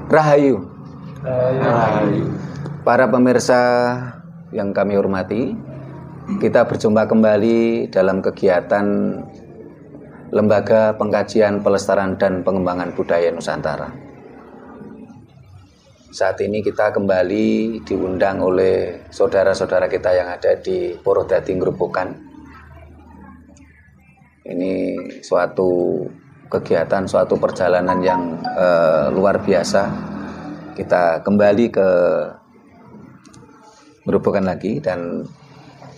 Rahayu. Rahayu. Para pemirsa yang kami hormati, kita berjumpa kembali dalam kegiatan Lembaga Pengkajian Pelestarian dan Pengembangan Budaya Nusantara. Saat ini kita kembali diundang oleh saudara-saudara kita yang ada di Purwodadi Grobogan. Ini suatu kegiatan, suatu perjalanan yang luar biasa. Kita kembali ke Grobogan lagi, dan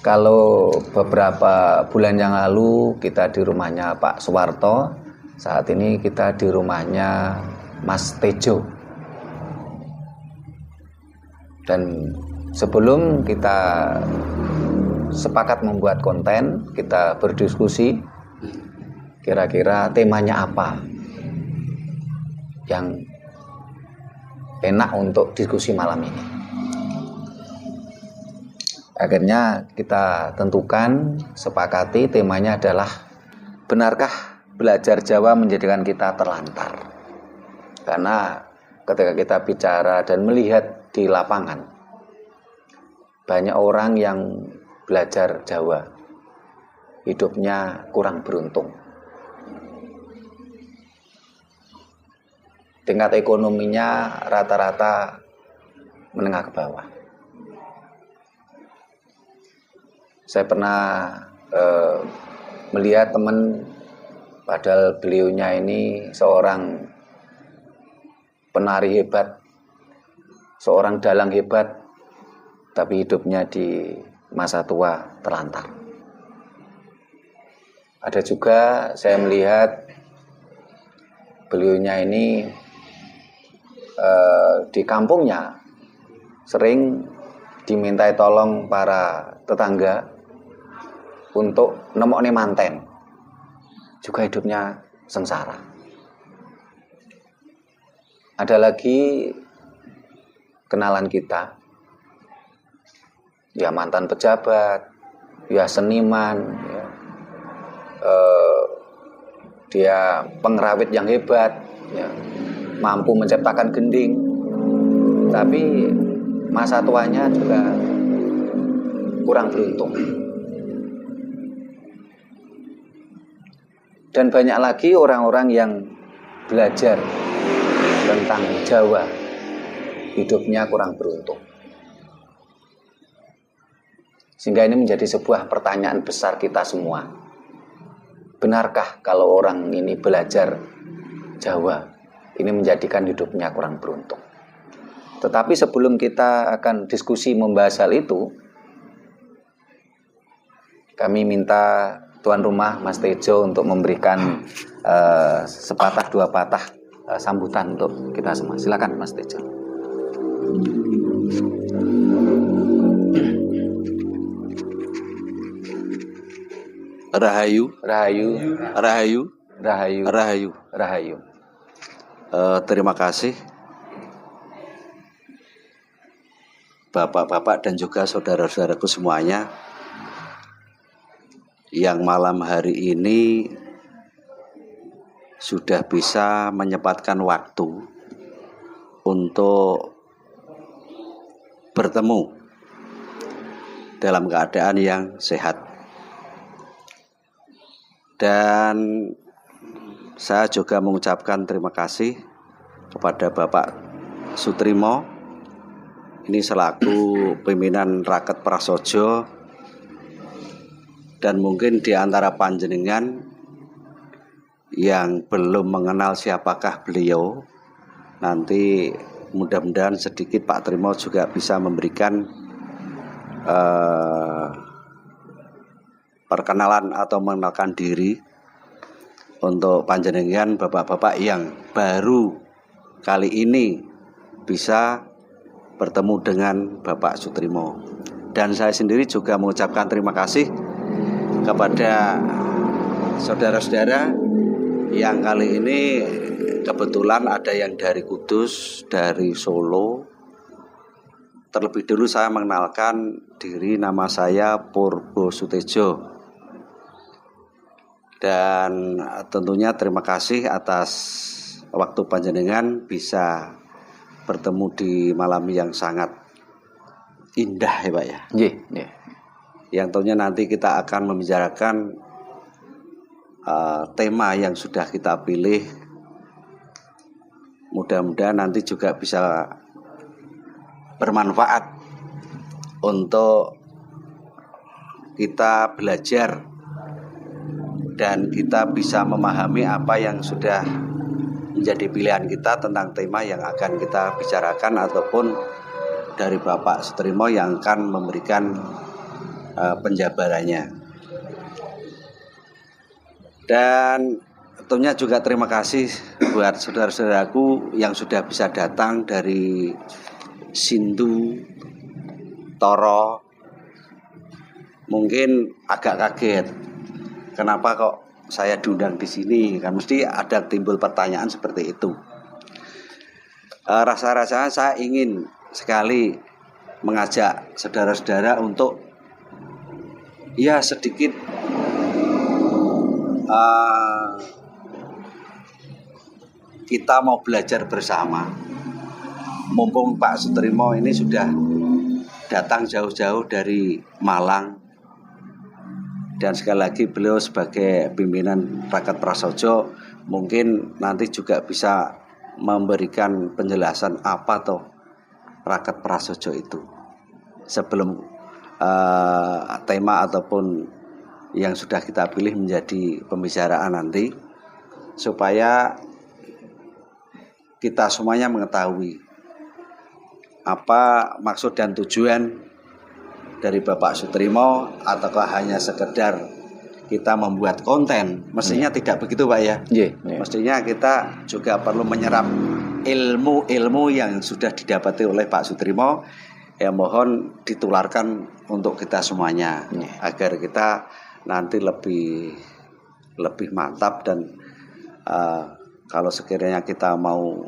kalau beberapa bulan yang lalu kita di rumahnya Pak Suwarto, saat ini kita di rumahnya Mas Tejo. Dan sebelum kita sepakat membuat konten, kita berdiskusi kira-kira temanya apa yang enak untuk diskusi malam ini. Akhirnya kita tentukan, sepakati temanya adalah, benarkah belajar Jawa menjadikan kita terlantar? Karena ketika kita bicara dan melihat di lapangan, banyak orang yang belajar Jawa hidupnya kurang beruntung. Tingkat ekonominya rata-rata menengah ke bawah. Saya pernah melihat teman, padahal beliaunya ini seorang penari hebat, seorang dalang hebat, tapi hidupnya di masa tua terlantar. Ada juga saya melihat beliaunya ini di kampungnya sering dimintai tolong para tetangga untuk nemokne manten, juga hidupnya sengsara. Ada lagi kenalan kita, ya mantan pejabat, ya seniman, ya, dia pengrawit yang hebat, ya, mampu menciptakan gending, tapi masa tuanya juga kurang beruntung. Dan banyak lagi orang-orang yang belajar tentang Jawa, hidupnya kurang beruntung. Sehingga ini menjadi sebuah pertanyaan besar kita semua. Benarkah kalau orang ini belajar Jawa, ini menjadikan hidupnya kurang beruntung? Tetapi sebelum kita akan diskusi membahas hal itu, kami minta tuan rumah Mas Tejo untuk memberikan sepatah dua patah sambutan untuk kita semua. Silakan Mas Tejo. Rahayu. Rahayu. Rahayu. Rahayu. Rahayu. Rahayu. Terima kasih Bapak-bapak dan juga saudara-saudaraku semuanya yang malam hari ini sudah bisa menyempatkan waktu untuk bertemu dalam keadaan yang sehat. Dan saya juga mengucapkan terima kasih kepada Bapak Sutrimo, ini selaku pimpinan Raket Prasojo, dan mungkin di antara panjenengan yang belum mengenal siapakah beliau, nanti mudah-mudahan sedikit Pak Trimo juga bisa memberikan perkenalan atau mengenalkan diri untuk panjenengan bapak-bapak yang baru kali ini bisa bertemu dengan Bapak Sutrimo. Dan saya sendiri juga mengucapkan terima kasih kepada saudara-saudara yang kali ini kebetulan ada yang dari Kudus, dari Solo. Terlebih dulu saya mengenalkan diri, nama saya Purbo Sutejo. Dan tentunya terima kasih atas waktu panjenengan bisa bertemu di malam yang sangat indah ya Pak ya. Nggih. Yang tentunya nanti kita akan membicarakan tema yang sudah kita pilih. Mudah-mudahan nanti juga bisa bermanfaat untuk kita belajar dan kita bisa memahami apa yang sudah menjadi pilihan kita tentang tema yang akan kita bicarakan, ataupun dari Bapak Sutrimo yang akan memberikan penjabarannya. Dan tentunya juga terima kasih buat saudara-saudaraku yang sudah bisa datang dari Sindu, Toro. Mungkin agak kaget, kenapa kok saya diundang di sini? Kan mesti ada timbul pertanyaan seperti itu. Rasa-rasanya saya ingin sekali mengajak saudara-saudara untuk ya sedikit kita mau belajar bersama. Mumpung Pak Sutrimo ini sudah datang jauh-jauh dari Malang, dan sekali lagi beliau sebagai pimpinan Rakat Prasojo mungkin nanti juga bisa memberikan penjelasan apa toh Rakat Prasojo itu sebelum tema ataupun yang sudah kita pilih menjadi pembicaraan nanti, supaya kita semuanya mengetahui apa maksud dan tujuan dari Bapak Sutrimo, ataukah hanya sekedar kita membuat konten. Mestinya tidak begitu Pak ya. Mestinya kita juga perlu menyerap ilmu-ilmu yang sudah didapati oleh Pak Sutrimo, yang mohon ditularkan untuk kita semuanya, agar kita nanti lebih mantap. Dan kalau sekiranya kita mau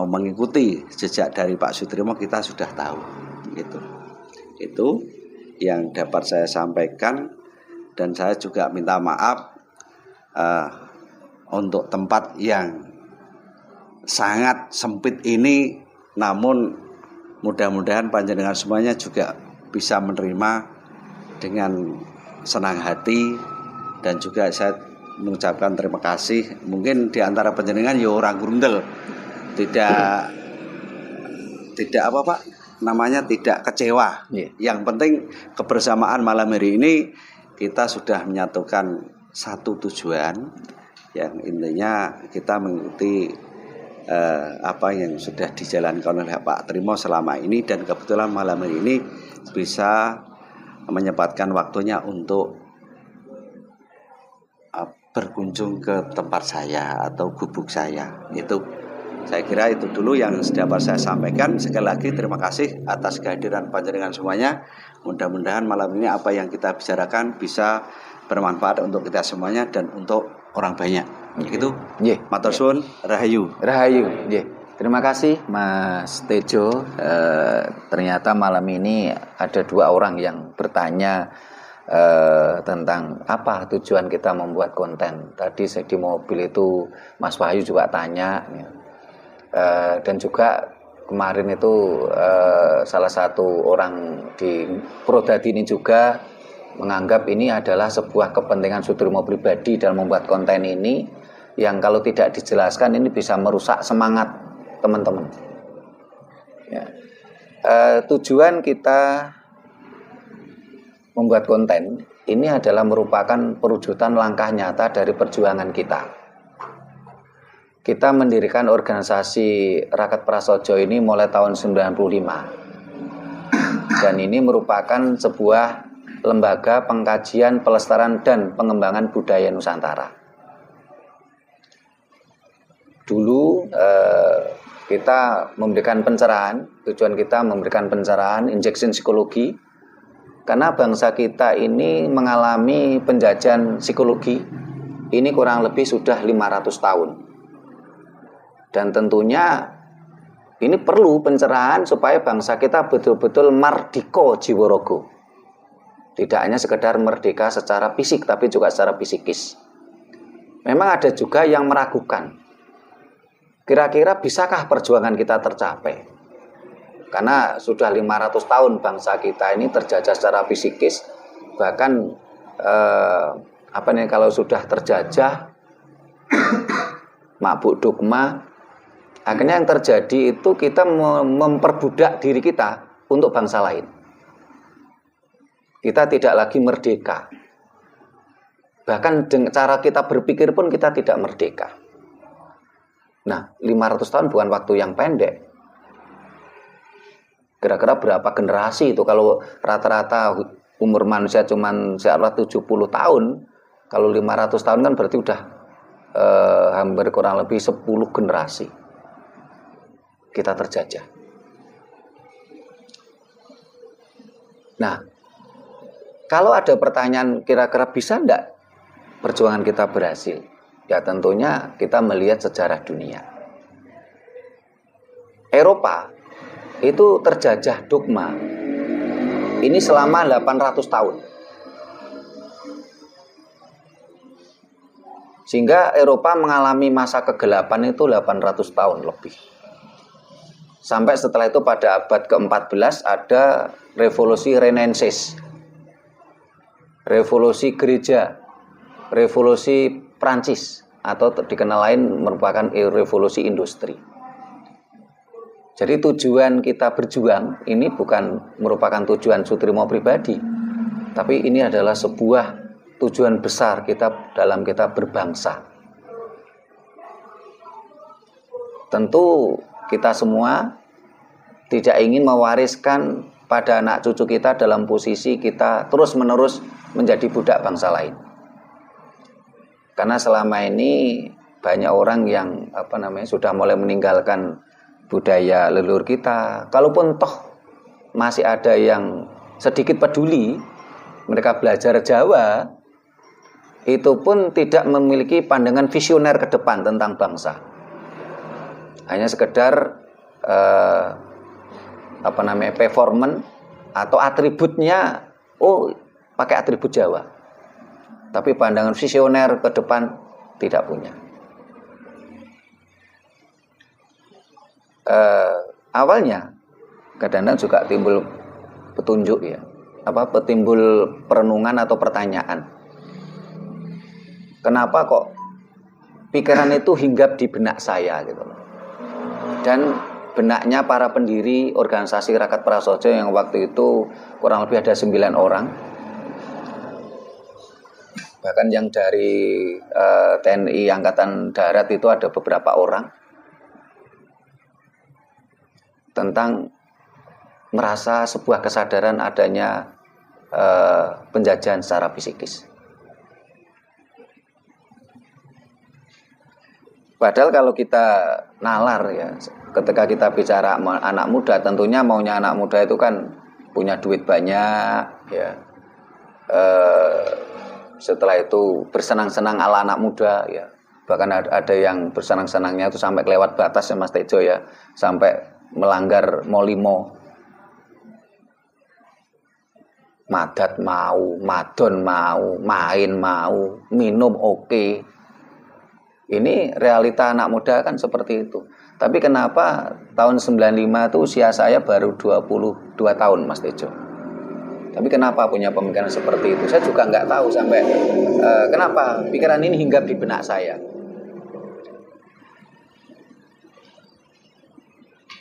mengikuti jejak dari Pak Sutrimo, kita sudah tahu gitu. Itu yang dapat saya sampaikan, dan saya juga minta maaf untuk tempat yang sangat sempit ini, namun mudah-mudahan panjenengan semuanya juga bisa menerima dengan senang hati. Dan juga saya mengucapkan terima kasih. Mungkin di antara panjenengan ya orang Grundel, tidak apa Pak namanya, tidak kecewa. Yang penting kebersamaan malam hari ini kita sudah menyatukan satu tujuan, yang intinya kita mengikuti apa yang sudah dijalankan oleh Pak Trimo selama ini. Dan kebetulan malam hari ini bisa menyempatkan waktunya untuk berkunjung ke tempat saya atau gubuk saya. Itu saya kira itu dulu yang dapat saya sampaikan. Sekali lagi terima kasih atas kehadiran panjenengan semuanya. Mudah-mudahan malam ini apa yang kita bicarakan bisa bermanfaat untuk kita semuanya dan untuk orang banyak. Itu. Matur suwun, rahayu. Terima kasih Mas Tejo. Ternyata malam ini ada 2 orang yang bertanya tentang apa tujuan kita membuat konten. Tadi saya di mobil itu Mas Wahyu juga tanya, dan juga kemarin itu salah satu orang di Prodadi ini juga menganggap ini adalah sebuah kepentingan Sutrimo pribadi dalam membuat konten ini, yang kalau tidak dijelaskan ini bisa merusak semangat teman-teman. Tujuan kita membuat konten ini adalah merupakan perwujudan langkah nyata dari perjuangan kita. Kita mendirikan organisasi Rakat Prasojo ini mulai tahun 95. Dan ini merupakan sebuah lembaga pengkajian, pelestarian dan pengembangan budaya Nusantara. Dulu kita memberikan pencerahan, tujuan kita memberikan pencerahan, injection psikologi, karena bangsa kita ini mengalami penjajahan psikologi ini kurang lebih sudah 500 tahun. Dan tentunya ini perlu pencerahan supaya bangsa kita betul-betul mardika jiwaraga. Tidak hanya sekedar merdeka secara fisik, tapi juga secara psikis. Memang ada juga yang meragukan. Kira-kira bisakah perjuangan kita tercapai? Karena sudah 500 tahun bangsa kita ini terjajah secara psikis, bahkan kalau sudah terjajah mabuk dogma, akhirnya yang terjadi itu kita memperbudak diri kita untuk bangsa lain. Kita tidak lagi merdeka. Bahkan dengan cara kita berpikir pun kita tidak merdeka. Nah, 500 tahun bukan waktu yang pendek. Kira-kira berapa generasi itu? Kalau rata-rata umur manusia cuma 70 tahun, kalau 500 tahun kan berarti udah hampir kurang lebih 10 generasi kita terjajah. Nah, kalau ada pertanyaan kira-kira bisa enggak perjuangan kita berhasil? Ya tentunya kita melihat sejarah dunia. Eropa itu terjajah dogma ini selama 800 tahun. Sehingga Eropa mengalami masa kegelapan itu 800 tahun lebih. Sampai setelah itu pada abad ke-14 ada revolusi Renaissance, revolusi gereja, revolusi Prancis, atau dikenal lain merupakan revolusi industri. Jadi tujuan kita berjuang ini bukan merupakan tujuan Sutrimo pribadi, tapi ini adalah sebuah tujuan besar kita dalam kita berbangsa. Tentu kita semua tidak ingin mewariskan pada anak cucu kita dalam posisi kita terus-menerus menjadi budak bangsa lain. Karena selama ini banyak orang yang sudah mulai meninggalkan budaya leluhur kita. Kalaupun toh masih ada yang sedikit peduli, mereka belajar Jawa, itu pun tidak memiliki pandangan visioner ke depan tentang bangsa. Hanya sekedar performance atau atributnya, pakai atribut Jawa. Tapi pandangan visioner ke depan tidak punya. Awalnya kadang-kadang juga timbul petunjuk ya, timbul perenungan atau pertanyaan. Kenapa kok pikiran itu hinggap di benak saya gitu loh. Dan benaknya para pendiri organisasi Rakyat Prasaja yang waktu itu kurang lebih ada 9 orang. Bahkan yang dari TNI Angkatan Darat itu ada beberapa orang, tentang merasa sebuah kesadaran adanya penjajahan secara psikis. Padahal kalau kita nalar ya, ketika kita bicara anak muda, tentunya maunya anak muda itu kan punya duit banyak ya. Setelah itu bersenang-senang ala anak muda ya. Bahkan ada yang bersenang-senangnya itu sampai kelewat batas ya Mas Tejo ya, sampai melanggar molimo. Madat mau, madon mau, main mau, minum oke. Ini realita anak muda kan seperti itu. Tapi kenapa tahun 95 itu usia saya baru 22 tahun Mas Tejo. Tapi kenapa punya pemikiran seperti itu? Saya juga nggak tahu sampai kenapa pikiran ini hinggap di benak saya.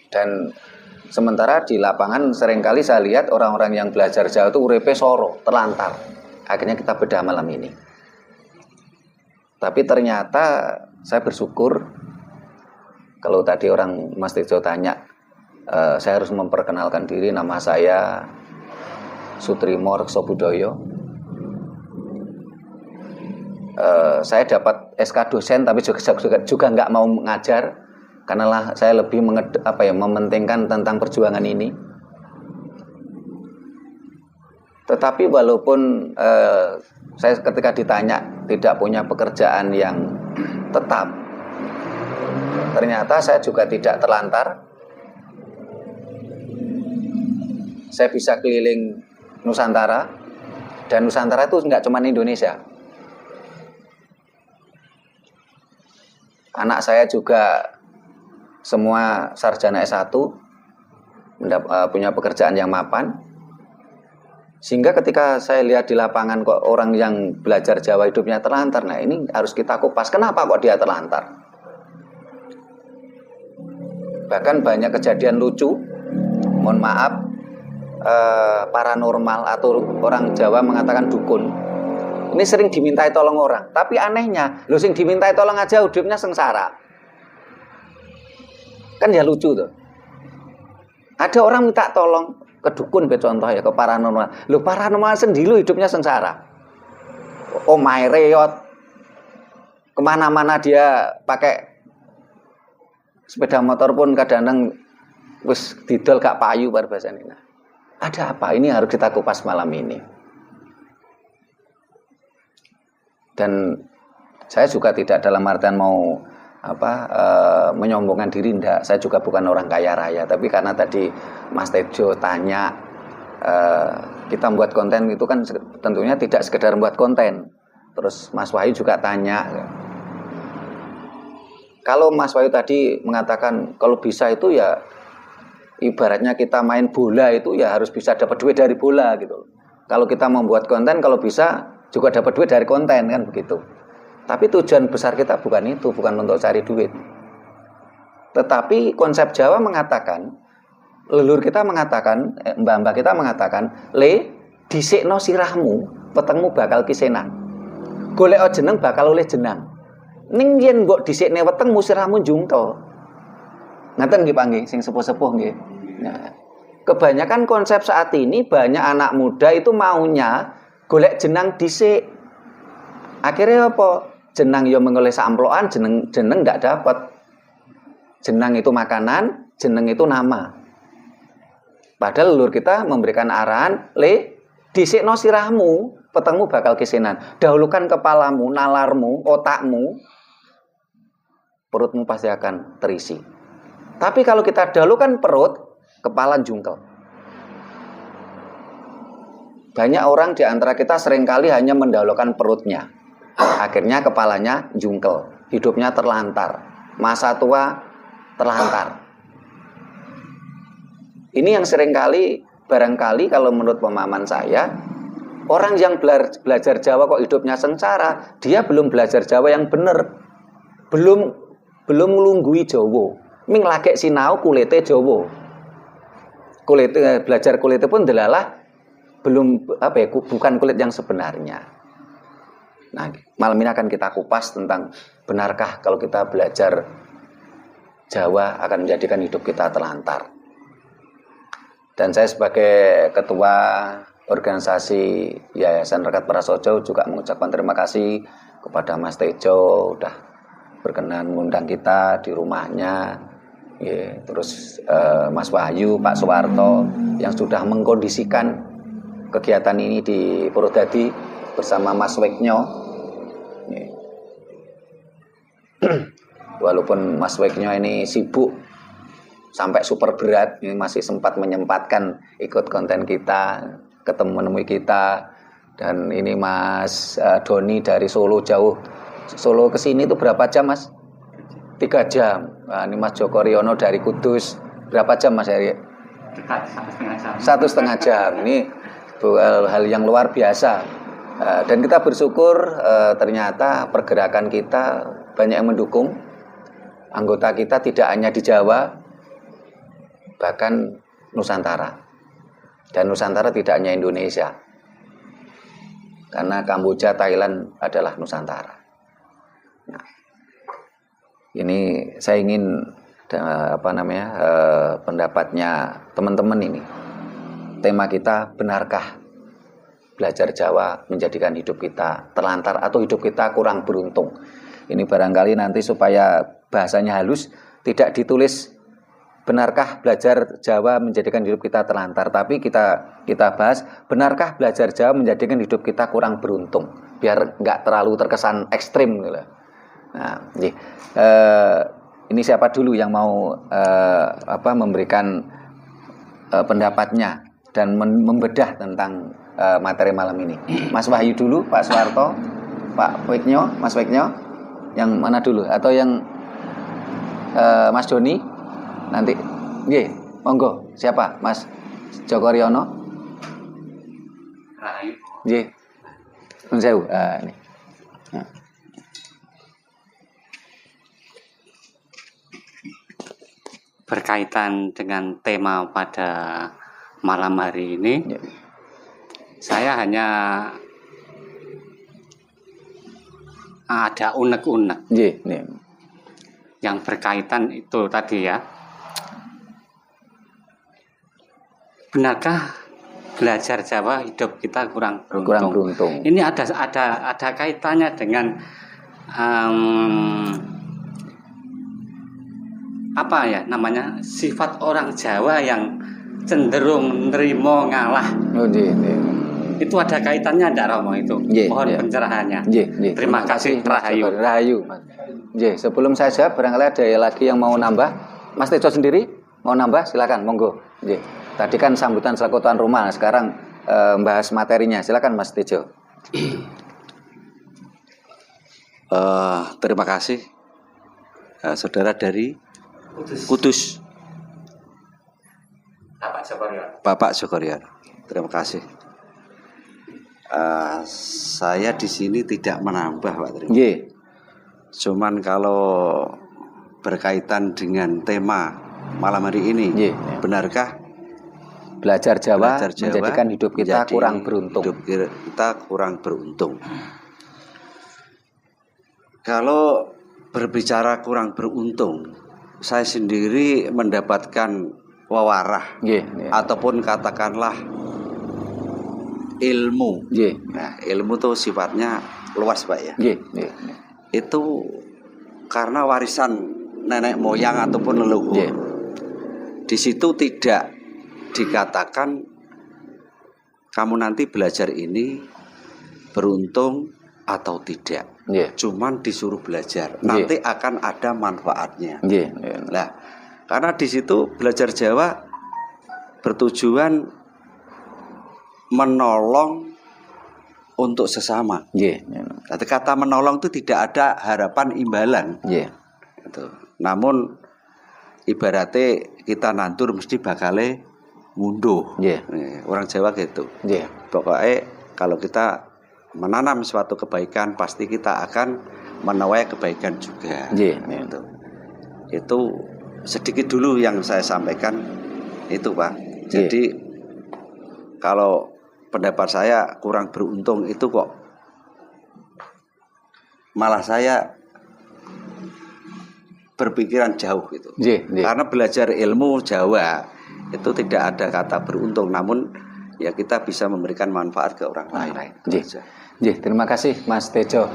Dan sementara di lapangan seringkali saya lihat orang-orang yang belajar Jawa itu uripe soro, terlantar. Akhirnya kita bedah malam ini. Tapi ternyata saya bersyukur, kalau tadi orang Mas Tejo tanya, saya harus memperkenalkan diri, nama saya Sutrimo Reksobudoyo. Saya dapat SK dosen tapi juga nggak mau mengajar karena saya lebih mementingkan tentang perjuangan ini. Tetapi walaupun saya ketika ditanya tidak punya pekerjaan yang tetap, ternyata saya juga tidak terlantar. Saya bisa keliling Nusantara, dan Nusantara itu nggak cuma Indonesia. Anak saya juga semua sarjana S1, punya pekerjaan yang mapan. Sehingga ketika saya lihat di lapangan kok orang yang belajar Jawa hidupnya terlantar, nah ini harus kita kupas. Kenapa kok dia terlantar? Bahkan banyak kejadian lucu, mohon maaf, paranormal atau orang Jawa mengatakan dukun. Ini sering dimintai tolong orang. Tapi anehnya, lu sing dimintai tolong aja hidupnya sengsara. Kan ya lucu tuh. Ada orang minta tolong ke dukun, contoh ya, ke paranormal. Lu paranormal sendiri hidupnya sengsara. Oh my reot. Kemana-mana dia pakai sepeda motor pun kadang-kadang wis didol gak payu bar bahasane. Nah, ada apa? Ini harus kita kupas malam ini. Dan saya juga tidak dalam artian mau menyombongkan diri, enggak. Saya juga bukan orang kaya raya, tapi karena tadi Mas Tejo tanya, kita membuat konten itu kan tentunya tidak sekedar membuat konten. Terus Mas Wahyu juga tanya, kalau Mas Wahyu tadi mengatakan kalau bisa itu ya ibaratnya kita main bola itu ya harus bisa dapat duit dari bola gitu. Kalau kita membuat konten, kalau bisa juga dapat duit dari konten, kan begitu. Tapi tujuan besar kita bukan itu, bukan untuk cari duit. Tetapi konsep Jawa mengatakan, leluhur kita mengatakan, mbah-mbah kita mengatakan, le dhisikno sirahmu, wetengmu bakal kisenan. Golek jeneng bakal oleh jenang. Ning yen mbok dhisikne wetengmu sirahmu jungto. Ngaten nggih Pak nggih, sing sepuh-sepuh nggih. Nah, kebanyakan konsep saat ini banyak anak muda itu maunya golek jenang dhisik. Akhirnya apa? Jenang yo mengoleh samplokan, jeneng enggak dapat. Jenang itu makanan, jeneng itu nama. Padahal leluhur kita memberikan arahan, le dhisikno sirahmu, petengmu bakal kisenan. Dahulukan kepalamu, nalarmu, otakmu, perutmu pasti akan terisi. Tapi kalau kita dahulukan perut, kepala jungkel. Banyak orang di antara kita seringkali hanya mendahulukan perutnya. Akhirnya kepalanya jungkel, hidupnya terlantar, masa tua terlantar. Ini yang seringkali, barangkali kalau menurut pemahaman saya, orang yang belajar Jawa kok hidupnya sengsara, dia belum belajar Jawa yang benar, belum nglunggui Jawa, ming lagek sinau kulite Jawa. Belajar kulite pun delalah belum bukan kulit yang sebenarnya. Nah, malam ini akan kita kupas tentang benarkah kalau kita belajar Jawa akan menjadikan hidup kita terlantar. Dan saya sebagai ketua organisasi Yayasan Rekat Prasojo juga mengucapkan terima kasih kepada Mas Tejo udah berkenan mengundang kita di rumahnya. Terus Mas Wahyu, Pak Suwarto yang sudah mengkondisikan kegiatan ini di Purwodadi bersama Mas Weknyo. Walaupun Mas Weknyo ini sibuk sampai super berat, ini masih sempat menyempatkan ikut konten kita, menemui kita. Dan ini Mas Doni dari Solo jauh. Solo ke sini itu berapa jam Mas? 3 jam. Nah, ini Mas Joko Riono dari Kudus. Berapa jam Mas Heri? Dekat, 1,5 jam. 1,5 jam. Ini hal yang luar biasa. Dan kita bersyukur ternyata pergerakan kita banyak yang mendukung. Anggota kita tidak hanya di Jawa, bahkan Nusantara. Dan Nusantara tidak hanya Indonesia. Karena Kamboja, Thailand adalah Nusantara. Nah, ini saya ingin pendapatnya teman-teman ini. Tema kita, benarkah belajar Jawa menjadikan hidup kita terlantar atau hidup kita kurang beruntung? Ini barangkali nanti supaya bahasanya halus, tidak ditulis benarkah belajar Jawa menjadikan hidup kita terlantar, tapi kita bahas benarkah belajar Jawa menjadikan hidup kita kurang beruntung, biar nggak terlalu terkesan ekstrim gitu. Nah, ini siapa dulu yang mau memberikan pendapatnya dan membedah tentang materi malam ini? Mas Wahyu dulu, Pak Suwarto, Pak Weknyo, Mas Weknyo, yang mana dulu? Atau yang Mas Doni? nanti. Nggih, monggo. Siapa? Mas Joko Riono? Rahayu. Nggih. Nun sewu. Ini. Nah. Berkaitan dengan tema pada malam hari ini, Ya. saya hanya ada unek-unek Nggih, nggih. yang berkaitan itu tadi ya. Benarkah belajar Jawa hidup kita kurang beruntung? Kurang beruntung. Ini ada kaitannya dengan apa ya namanya, sifat orang Jawa yang cenderung nerimo ngalah. Oh, nggih, nggih. Itu ada kaitannya enggak Romo itu? Nggih, Mohon nggih. pencerahannya. Nggih, nggih. Terima kasih Mas Rahayu. Joko. Rahayu, Mas. Nggih, sebelum saya jawab barangkali ada lagi yang mau nambah. Mas Tejo sendiri mau nambah, silakan, monggo. Nggih. Tadi kan sambutan selaku tuan rumah, sekarang bahas materinya. Silakan Mas Tejo. Terima kasih saudara dari Kudus, Bapak Jokoryan. Terima kasih. Saya di sini tidak menambah, Pak Trimo. Nggih. Cuman kalau berkaitan dengan tema malam hari ini, Nggih. benarkah Belajar Jawa, belajar Jawa menjadikan hidup kita menjadi kurang beruntung? Hidup kita kurang beruntung. Kalau berbicara kurang beruntung, saya sendiri mendapatkan wawarah Nggih, nggih. ataupun katakanlah ilmu. Nggih. Nah, ilmu itu sifatnya luas, Pak ya. Nggih, nggih. Itu karena warisan nenek moyang ataupun leluhur. Nggih. Di situ tidak dikatakan kamu nanti belajar ini beruntung atau tidak. Nggih. Cuman disuruh belajar. Nggih. Nanti akan ada manfaatnya. Nggih. Nah, karena di situ belajar Jawa bertujuan menolong untuk sesama. Nggih. Jadi kata menolong itu tidak ada harapan imbalan. Nggih. Gitu. Namun ibaratnya kita nandur mesti bakale ngunduh. Nggih. Orang Jawa gitu. Nggih. Pokoknya kalau kita menanam suatu kebaikan pasti kita akan menuai kebaikan juga. Nggih. Gitu. Itu sedikit dulu yang saya sampaikan itu, Pak. Jadi kalau pendapat saya kurang beruntung itu kok malah saya berpikiran jauh gitu. Karena belajar ilmu Jawa itu tidak ada kata beruntung, namun ya kita bisa memberikan manfaat ke orang lain. Terima kasih Mas Tejo.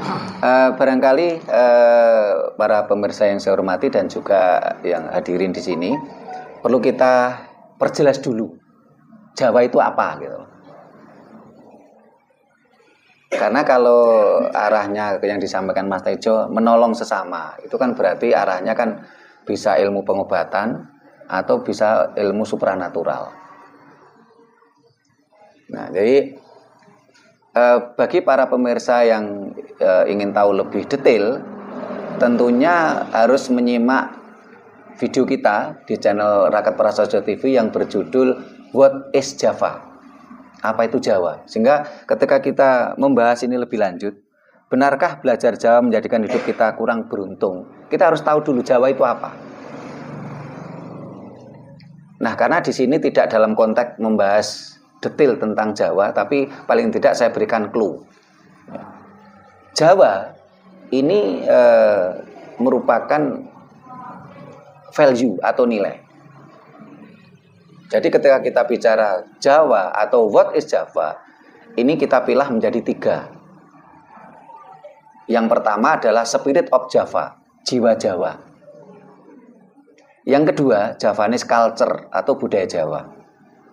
Barangkali para pemirsa yang saya hormati dan juga yang hadirin di sini perlu kita perjelas dulu Jawa itu apa gitu. Karena kalau arahnya yang disampaikan Mas Tejo menolong sesama, itu kan berarti arahnya kan bisa ilmu pengobatan atau bisa ilmu supranatural. Nah, jadi bagi para pemirsa yang ingin tahu lebih detail, tentunya harus menyimak video kita di channel Rakat Prasaja TV yang berjudul What is Java? Apa itu Jawa? Sehingga ketika kita membahas ini lebih lanjut, benarkah belajar Jawa menjadikan hidup kita kurang beruntung? Kita harus tahu dulu Jawa itu apa. Nah, karena di sini tidak dalam konteks membahas detail tentang Jawa, tapi paling tidak saya berikan clue. Jawa ini merupakan value atau nilai. Jadi ketika kita bicara Jawa atau what is Java, ini kita pilah menjadi 3. Yang pertama adalah spirit of Java, jiwa Jawa. Yang kedua, Javanese culture atau budaya Jawa.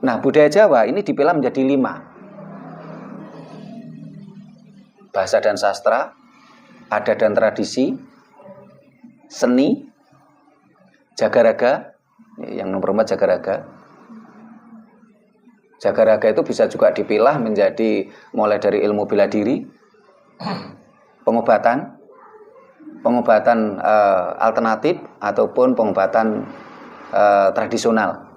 Nah, budaya Jawa ini dipilah menjadi 5. Bahasa dan sastra, adat dan tradisi, seni, jagaraga, yang nomor 4 jagaraga. Jagaraga itu bisa juga dipilah menjadi mulai dari ilmu bela diri, pengobatan alternatif ataupun pengobatan tradisional.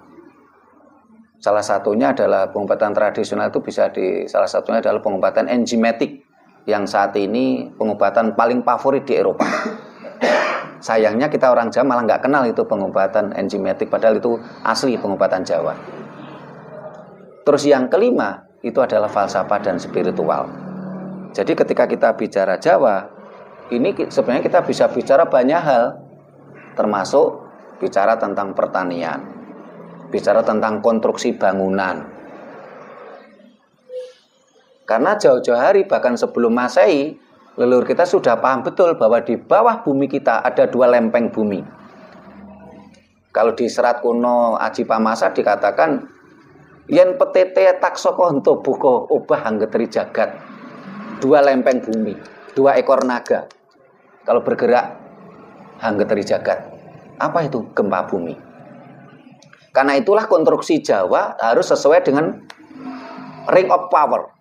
Salah satunya adalah pengobatan tradisional itu salah satunya adalah pengobatan enzimatik yang saat ini pengobatan paling favorit di Eropa. Sayangnya kita orang Jawa malah nggak kenal itu pengobatan enzimatik, padahal itu asli pengobatan Jawa. Terus yang kelima itu adalah falsafah dan spiritual. Jadi ketika kita bicara Jawa, ini sebenarnya kita bisa bicara banyak hal, termasuk bicara tentang pertanian, bicara tentang konstruksi bangunan. Karena jauh-jauh hari bahkan sebelum Masehi, leluhur kita sudah paham betul bahwa di bawah bumi kita ada 2 lempeng bumi. Kalau di serat kuno Aji Pamasa dikatakan yen petete taksoko ento buko obah anggetri jagat. 2 lempeng bumi, 2 ekor naga. Kalau bergerak anggetri jagat. Apa itu? Gempa bumi. Karena itulah konstruksi Jawa harus sesuai dengan ring of power.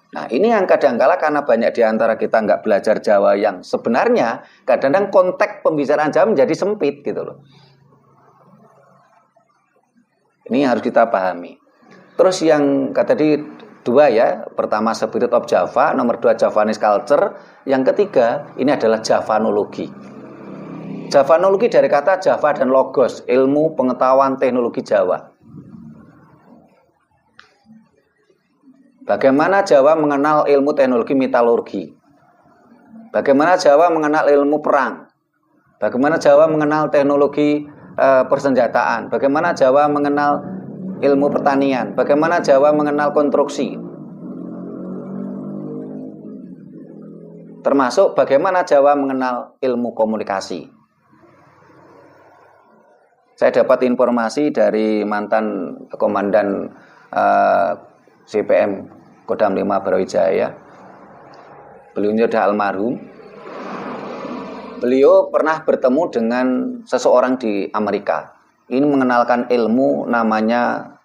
Nah, ini yang kadang-kala karena banyak di antara kita nggak belajar Jawa yang sebenarnya kadang-kadang konteks pembicaraan Jawa menjadi sempit gitu loh. Ini harus kita pahami. Terus yang tadi 2 ya, pertama Spirit of Java, nomor 2 Javanese Culture, yang ketiga ini adalah Javanologi. Javanologi dari kata Java dan Logos, ilmu, pengetahuan, teknologi Jawa. Bagaimana Jawa mengenal ilmu teknologi metalurgi? Bagaimana Jawa mengenal ilmu perang? Bagaimana Jawa mengenal teknologi persenjataan? Bagaimana Jawa mengenal ilmu pertanian? Bagaimana Jawa mengenal konstruksi? Termasuk bagaimana Jawa mengenal ilmu komunikasi? Saya dapat informasi dari mantan komandan CPM Kodam 5 Brawijaya. Beliau sudah almarhum. Beliau pernah bertemu dengan seseorang di Amerika. Ini mengenalkan ilmu namanya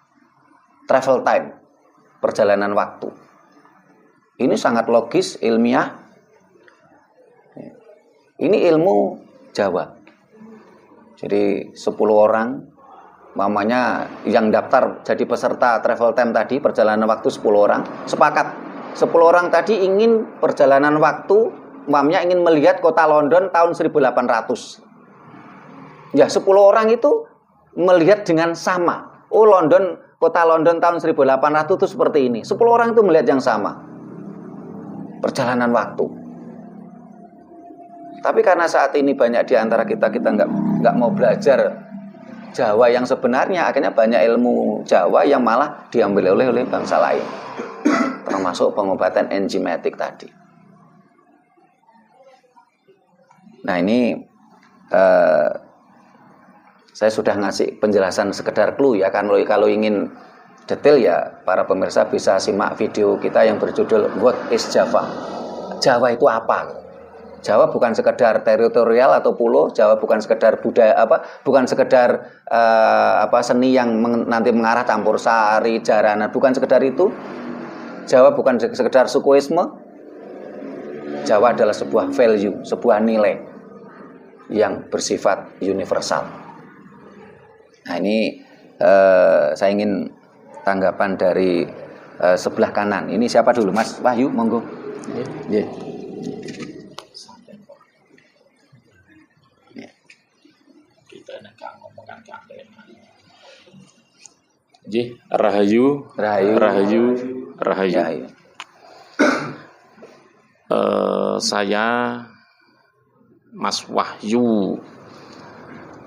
travel time, perjalanan waktu. Ini sangat logis, ilmiah. Ini ilmu Jawa. Jadi 10 orang, mamanya yang daftar jadi peserta travel time tadi, perjalanan waktu 10 orang, sepakat. 10 orang tadi ingin perjalanan waktu, mamanya ingin melihat kota London tahun 1800. Ya, 10 orang itu melihat dengan sama. Oh, kota London tahun 1800 itu seperti ini. 10 orang itu melihat yang sama. Perjalanan waktu. Tapi karena saat ini banyak di antara kita nggak mau belajar Jawa yang sebenarnya, akhirnya banyak ilmu Jawa yang malah diambil oleh bangsa lain, termasuk pengobatan enzimatik tadi. Nah ini saya sudah ngasih penjelasan sekedar clue ya, kan kalau ingin detail ya para pemirsa bisa simak video kita yang berjudul What is Java? Jawa itu apa? Jawa bukan sekedar teritorial atau pulau, Jawa bukan sekedar budaya bukan sekedar seni yang nanti mengarah campur sari, jaranan, bukan sekedar itu. Jawa bukan sekedar sukuisme. Jawa adalah sebuah value, sebuah nilai yang bersifat universal. Nah, ini saya ingin tanggapan dari sebelah kanan. Ini siapa dulu, Mas Wahyu, monggo. Yeah. Rahayu. Saya Mas Wahyu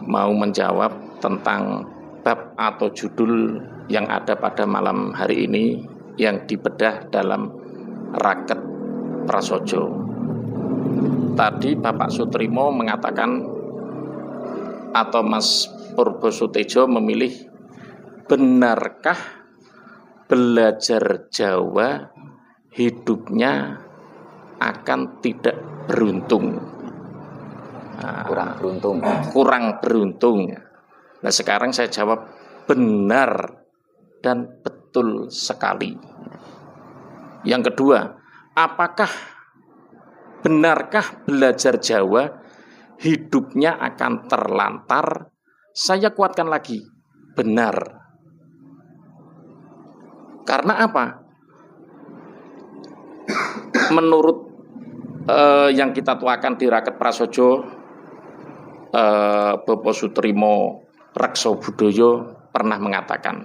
mau menjawab tentang bab atau judul yang ada pada malam hari ini yang dibedah dalam Raket Prasojo. Tadi Bapak Sutrimo mengatakan atau Mas Purbo Sutejo memilih, benarkah belajar Jawa hidupnya akan tidak beruntung? Kurang beruntung. Nah, sekarang saya jawab benar dan betul sekali. Yang kedua, benarkah belajar Jawa hidupnya akan terlantar. Saya kuatkan lagi, benar. Karena apa? Menurut yang kita tuakan di Raket Prasojo, Bapak Sutrimo Rekso Budoyo pernah mengatakan,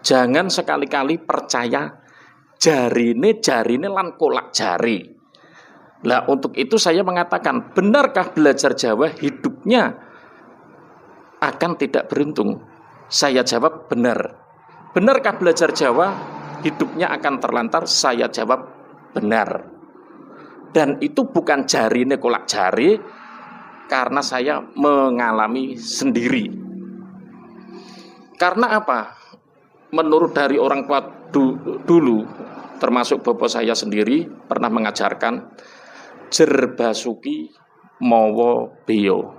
jangan sekali-kali percaya jarine lan kolak jari. Nah, untuk itu saya mengatakan, benarkah belajar Jawa hidupnya akan tidak beruntung? Saya jawab benar. Benarkah belajar Jawa hidupnya akan terlantar? Saya jawab benar. Dan itu bukan jarine kolak jari, karena saya mengalami sendiri. Karena apa? Menurut dari orang tua dulu, termasuk bapak saya sendiri, pernah mengajarkan jerbasuki mawa beyo.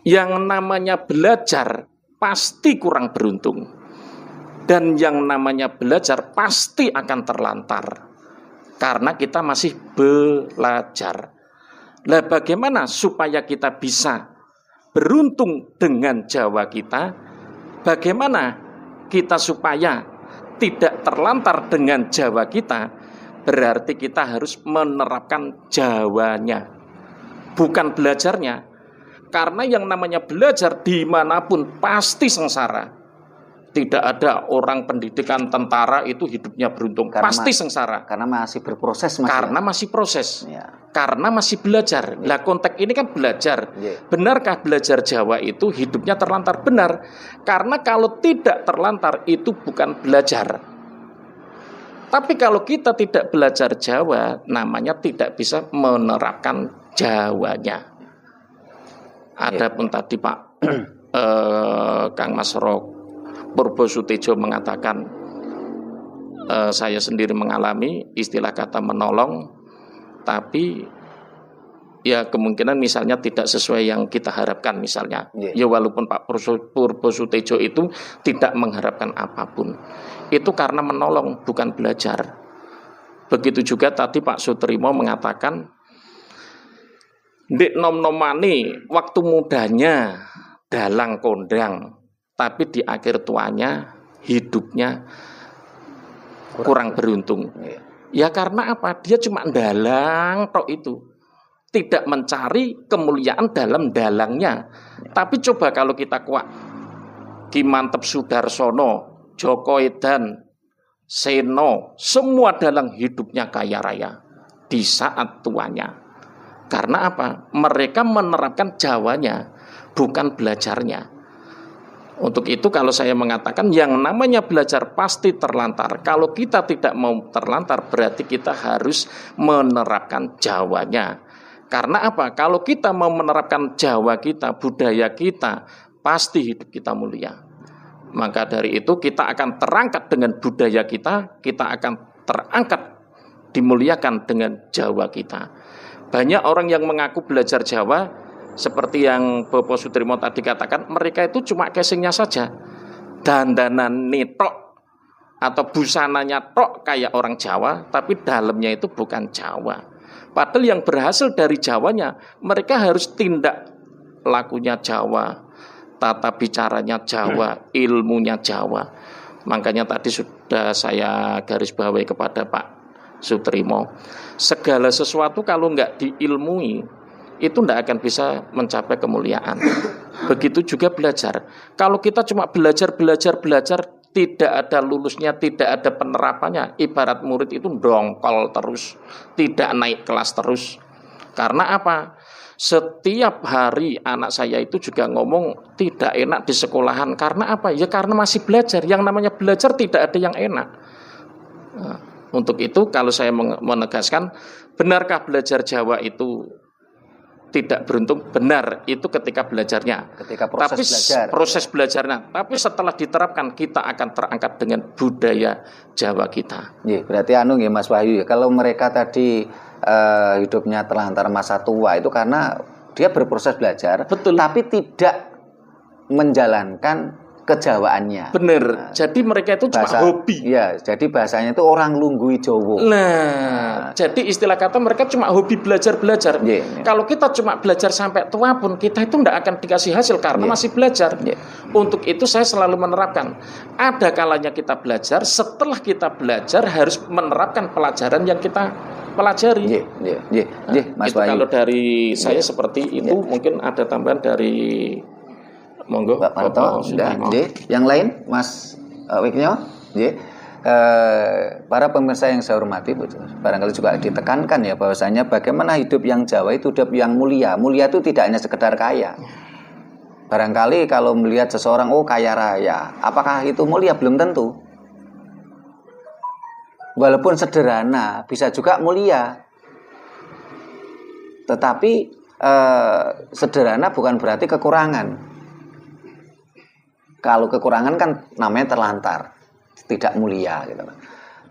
Yang namanya belajar pasti kurang beruntung, dan yang namanya belajar pasti akan terlantar, karena kita masih belajar. Nah, bagaimana supaya kita bisa beruntung dengan Jawa kita? Bagaimana kita supaya tidak terlantar dengan Jawa kita? Berarti kita harus menerapkan Jawanya, bukan belajarnya. Karena yang namanya belajar dimanapun pasti sengsara. Tidak ada orang pendidikan tentara itu hidupnya beruntung, pasti sengsara. Karena masih berproses, Mas. Karena masih proses. Ya. Karena masih belajar. Lah, konteks ini kan belajar. Benarkah belajar Jawa itu hidupnya terlantar? Benar. Karena kalau tidak terlantar itu bukan belajar. Tapi kalau kita tidak belajar Jawa, namanya tidak bisa menerapkan Jawanya. Adapun tadi Pak Kang Mas Purbo Sutejo mengatakan, saya sendiri mengalami istilah kata menolong, tapi ya kemungkinan misalnya tidak sesuai yang kita harapkan misalnya. Ya walaupun Pak Purbo Sutejo itu tidak mengharapkan apapun, itu karena menolong bukan belajar. Begitu juga tadi Pak Sutrimo mengatakan, ndek nom-nomane waktu mudanya dalang kondang, tapi di akhir tuanya hidupnya kurang beruntung. Ya karena apa? Dia cuma dalang tok itu. Tidak mencari kemuliaan dalam dalangnya. Tapi coba kalau kita kuat, Ki Mantep Sudarsono, Joko Edan, Seno, semua dalang hidupnya kaya raya di saat tuanya. Karena apa? Mereka menerapkan Jawanya, bukan belajarnya. Untuk itu kalau saya mengatakan yang namanya belajar pasti terlantar. Kalau kita tidak mau terlantar, berarti kita harus menerapkan Jawanya. Karena apa? Kalau kita mau menerapkan Jawa kita, budaya kita, pasti hidup kita mulia. Maka dari itu kita akan terangkat dengan budaya kita akan terangkat dimuliakan dengan Jawa kita. Banyak orang yang mengaku belajar Jawa, seperti yang Bapak Sutrimo tadi katakan, mereka itu cuma casingnya saja, dandanan netok atau busananya tok kayak orang Jawa, tapi dalamnya itu bukan Jawa. Padahal yang berhasil dari Jawanya, mereka harus tindak lakunya Jawa, tata bicaranya Jawa, ilmunya Jawa. Makanya tadi sudah saya garis bawahi kepada Pak Sutrimo, segala sesuatu kalau nggak diilmui itu tidak akan bisa mencapai kemuliaan. Begitu juga belajar. Kalau kita cuma belajar, tidak ada lulusnya, tidak ada penerapannya, ibarat murid itu dongkol terus, tidak naik kelas terus. Karena apa? Setiap hari anak saya itu juga ngomong tidak enak di sekolahan. Karena apa? Ya karena masih belajar. Yang namanya belajar tidak ada yang enak. Nah, untuk itu kalau saya menegaskan, benarkah belajar Jawa itu tidak beruntung? Benar, itu ketika belajarnya. Ketika proses belajarnya. Tapi setelah diterapkan, kita akan terangkat dengan budaya Jawa kita. Ya, berarti ya Mas Wahyu, kalau mereka tadi hidupnya terlantar masa tua itu karena dia berproses belajar, betul, tapi tidak menjalankan kejawaannya. Bener. Jadi mereka itu cuma hobi. Iya, jadi bahasanya itu orang lunggui Jowo. Nah, jadi istilah kata mereka cuma hobi belajar-belajar. Kalau kita cuma belajar sampai tua pun kita itu tidak akan dikasih hasil karena masih belajar. Untuk itu saya selalu menerapkan, ada kalanya kita belajar, setelah kita belajar harus menerapkan pelajaran yang kita pelajari. Mas itu kalau dari saya seperti itu. Mungkin ada tambahan dari monggo Pak Parto, yang lain Mas Wiknyo, para pemirsa yang saya hormati, barangkali juga ditekankan ya bahwasanya bagaimana hidup yang Jawa itu hidup yang mulia. Mulia itu tidak hanya sekedar kaya. Barangkali kalau melihat seseorang kaya raya, apakah itu mulia? Belum tentu. Walaupun sederhana bisa juga mulia. Tetapi sederhana bukan berarti kekurangan. Kalau kekurangan kan namanya terlantar, tidak mulia gitu.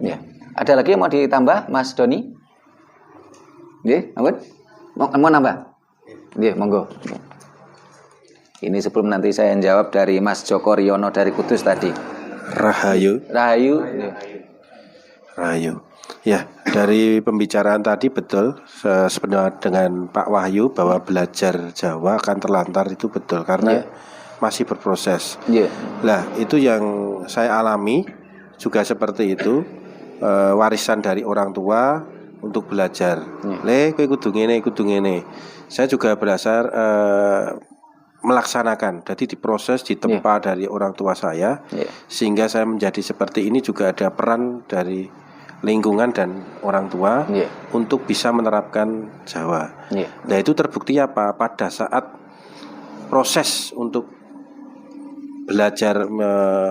Ya. Ada lagi yang mau ditambah, Mas Doni? Mau nambah? Monggo. Ini sebelum nanti saya jawab dari Mas Joko Riono dari Kudus tadi. Rahayu. Ya, dari pembicaraan tadi betul sebenarnya dengan Pak Wahyu bahwa belajar Jawa akan terlantar itu betul karena masih berproses. Lah itu yang saya alami juga seperti itu, warisan dari orang tua untuk belajar. Kowe kudu ngene. Saya juga belajar melaksanakan. Jadi diproses, ditempa dari orang tua saya, sehingga saya menjadi seperti ini. Juga ada peran dari lingkungan dan orang tua untuk bisa menerapkan Jawa. Nah itu terbukti apa? Pada saat proses untuk belajar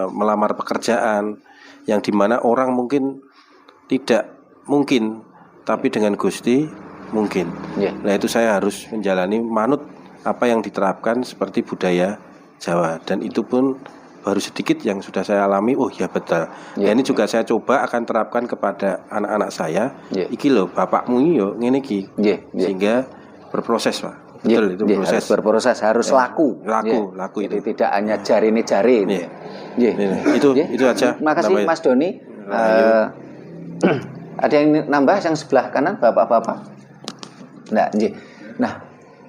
melamar pekerjaan yang dimana orang mungkin tidak mungkin, tapi dengan Gusti mungkin. Nah itu saya harus menjalani manut apa yang diterapkan seperti budaya Jawa, dan itu pun baru sedikit yang sudah saya alami. Oh ya betul. Ini juga saya coba akan terapkan kepada anak-anak saya. Iki loh bapakmu yo ngene iki. Sehingga berproses, Pak. Betul, itu proses. Harus berproses, harus laku itu. Jadi tidak hanya jari. Itu aja. Terima kasih Mas Doni. Ada yang nambah yang sebelah kanan, bapak-bapak? Nah,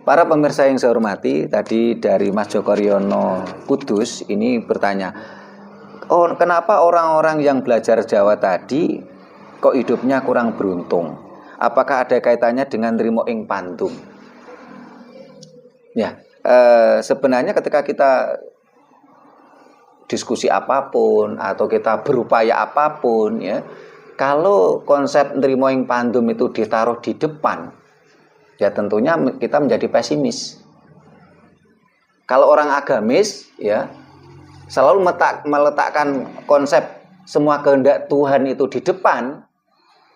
para pemirsa yang saya hormati, tadi dari Mas Joko Riono Kudus ini bertanya, kenapa orang-orang yang belajar Jawa tadi kok hidupnya kurang beruntung? Apakah ada kaitannya dengan nrimo ing pandum? Sebenarnya ketika kita diskusi apapun atau kita berupaya apapun, kalau konsep nrimo ing pandum itu ditaruh di depan, ya tentunya kita menjadi pesimis. Kalau orang agamis, selalu meletakkan konsep semua kehendak Tuhan itu di depan,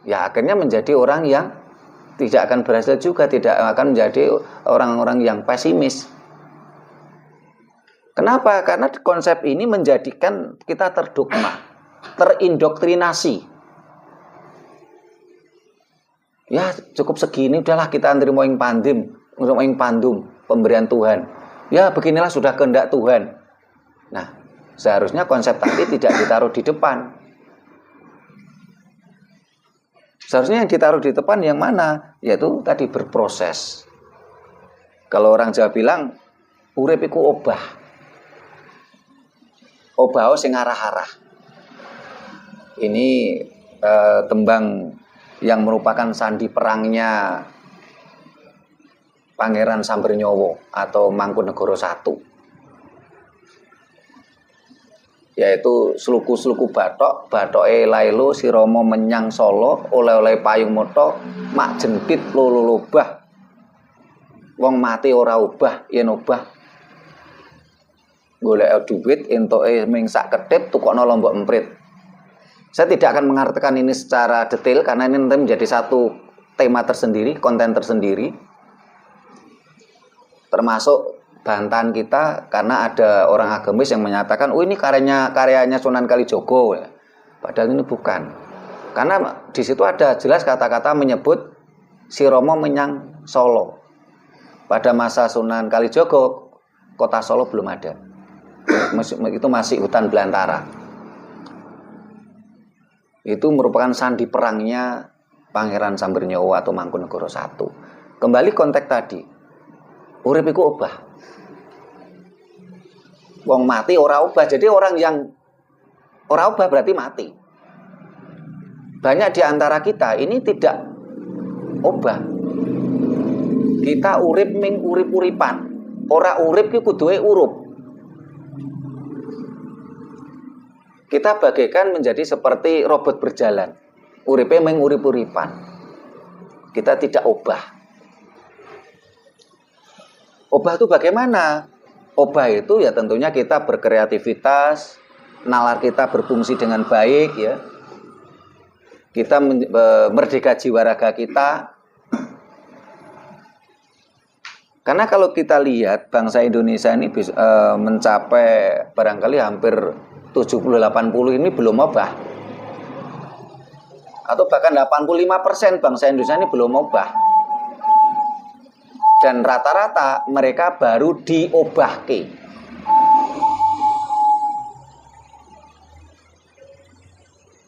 ya akhirnya menjadi orang yang tidak akan berhasil juga, tidak akan menjadi orang-orang yang pesimis. Kenapa? Karena konsep ini menjadikan kita terdogma, terindoktrinasi. Ya cukup segini, udahlah kita nrimo ing pandum, pemberian Tuhan. Ya beginilah sudah kehendak Tuhan. Nah, seharusnya konsep tadi tidak ditaruh di depan. Seharusnya yang ditaruh di depan yang mana? Yaitu tadi berproses. Kalau orang Jawa bilang, urip iku obah. Obah sing arah-arah. Ini tembang yang merupakan sandi perangnya Pangeran Sambernyowo atau Mangkunegoro I, yaitu sluku-sluku batoke lailo si Romo menyang Solo, oleh-oleh payung moto mak jempit lolobah wong mati ora obah yen obah golek duit entuke ming sak ketip tukokno lombok emprit. Saya tidak akan mengartikan ini secara detail karena ini nanti menjadi satu tema tersendiri, konten tersendiri, termasuk bantahan kita karena ada orang agamis yang menyatakan, ini karyanya Sunan Kalijogo, padahal ini bukan. Karena di situ ada jelas kata-kata menyebut si Romo menyang Solo. Pada masa Sunan Kalijogo, kota Solo belum ada. itu masih hutan belantara. Itu merupakan sandi perangnya Pangeran Sambernyawa atau Mangkunegara I. Kembali konteks tadi, urip iku obah. Wong mati ora obah. Jadi orang yang ora obah berarti mati. Banyak di antara kita ini tidak obah. Kita urip ming urip-uripan. Ora urip ki kuduwe urup. Kita bagaikan menjadi seperti robot berjalan. Uripe ming urip-uripan. Kita tidak obah. Obah itu bagaimana? Obah itu ya tentunya kita berkreativitas, nalar kita berfungsi dengan baik ya. Kita merdeka jiwa raga kita. Karena kalau kita lihat bangsa Indonesia ini mencapai barangkali hampir 70-80 ini belum obah. Atau bahkan 85% bangsa Indonesia ini belum obah. Dan rata-rata mereka baru diobahke.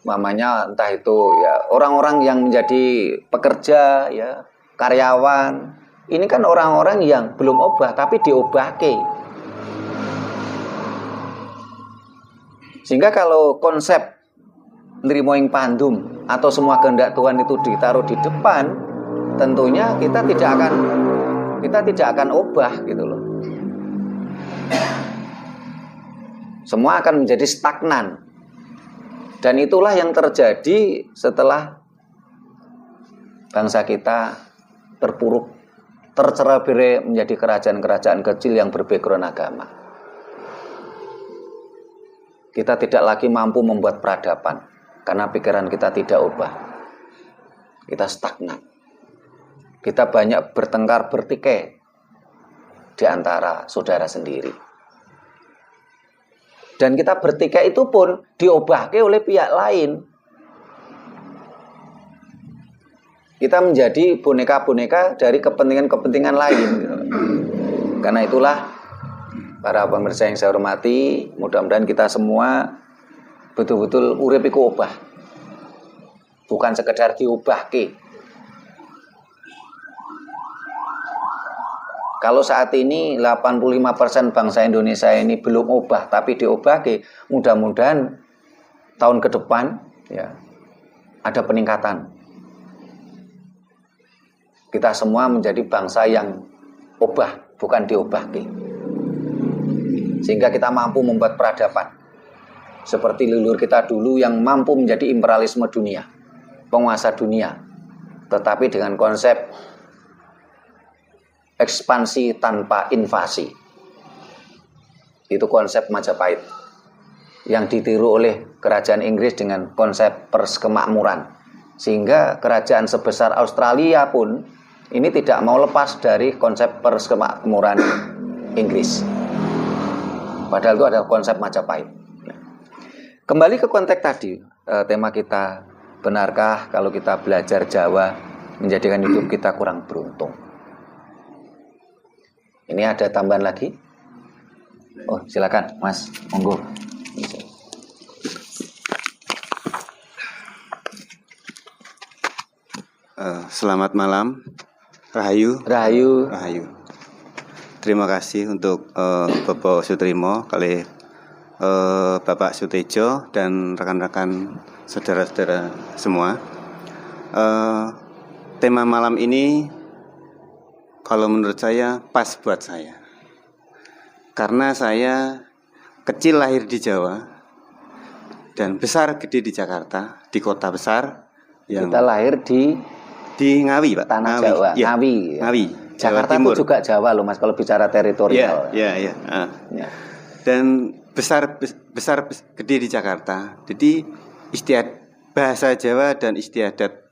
Mamanya entah itu ya orang-orang yang menjadi pekerja ya, karyawan. Ini kan orang-orang yang belum obah tapi diobahke. Sehingga kalau konsep nrimo ing pandum atau semua kehendak Tuhan itu ditaruh di depan, tentunya kita tidak akan obah gitu loh. Semua akan menjadi stagnan. Dan itulah yang terjadi setelah bangsa kita terpuruk, tercerai-berai menjadi kerajaan-kerajaan kecil yang berbackground agama. Kita tidak lagi mampu membuat peradaban karena pikiran kita tidak ubah. Kita stagnan. Kita banyak bertengkar bertikai di antara saudara sendiri. Dan kita bertikai itu pun diobahke oleh pihak lain. Kita menjadi boneka-boneka dari kepentingan-kepentingan lain. Karena itulah para pemirsa yang saya hormati, mudah-mudahan kita semua betul-betul urip iku obah. Bukan sekedar diobahke. Kalau saat ini 85% bangsa Indonesia ini belum obah tapi diobahke, mudah-mudahan tahun ke depan ya ada peningkatan. Kita semua menjadi bangsa yang obah, bukan diobahke. Sehingga kita mampu membuat peradaban. Seperti leluhur kita dulu yang mampu menjadi imperialisme dunia, penguasa dunia. Tetapi dengan konsep ekspansi tanpa invasi. Itu konsep Majapahit. Yang ditiru oleh kerajaan Inggris dengan konsep perskemakmuran. Sehingga kerajaan sebesar Australia pun ini tidak mau lepas dari konsep perskemakmuran Inggris. Padahal itu adalah konsep Majapahit. Kembali ke konteks tadi, tema kita, benarkah kalau kita belajar Jawa menjadikan hidup kita kurang beruntung? Ini ada tambahan lagi? Oh, silakan, Mas, monggo. Selamat malam, Rahayu. Rahayu. Rahayu. Terima kasih untuk Bapak Sutrimo, kali Bapak Sutejo dan rekan-rekan saudara-saudara semua. Tema malam ini kalau menurut saya pas buat saya. Karena saya kecil lahir di Jawa dan besar gede di Jakarta, di kota besar. Kita lahir di Ngawi, Pak. Tanah Ngawi. Jawa, Ya. Ngawi. Ngawi. Jakarta itu juga Jawa loh, Mas, kalau bicara teritorial. Ya. Dan besar gede di Jakarta. Jadi bahasa Jawa dan istiadat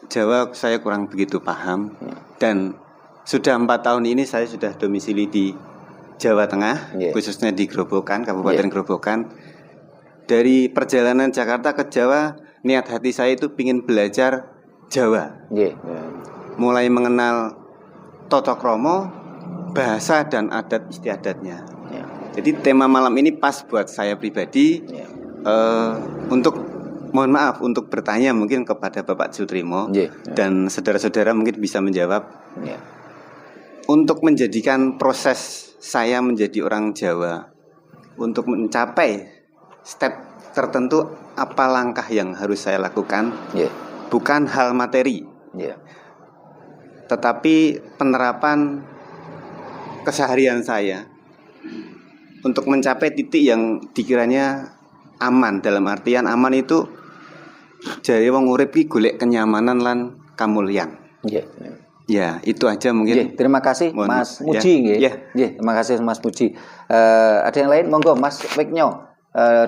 Jawa saya kurang begitu paham. Dan sudah 4 tahun ini saya sudah domisili di Jawa Tengah, khususnya di Grobogan, Kabupaten Grobogan. Dari perjalanan Jakarta ke Jawa, niat hati saya itu ingin belajar Jawa. Mulai mengenal Toto Kromo, bahasa dan adat istiadatnya. Jadi tema malam ini pas buat saya pribadi. Untuk mohon maaf untuk bertanya mungkin kepada Bapak Sutrimo dan saudara-saudara mungkin bisa menjawab. Untuk menjadikan proses saya menjadi orang Jawa, untuk mencapai step tertentu, apa langkah yang harus saya lakukan? Bukan hal materi, tetapi penerapan keseharian saya untuk mencapai titik yang dikiranya aman. Dalam artian aman itu jare wong urip ki golek kenyamanan lan kamulyan. Ya, itu aja mungkin. Terima kasih Mas Muji nggih. Terima kasih Mas Muji. Ada yang lain? Monggo Mas Wiknyo.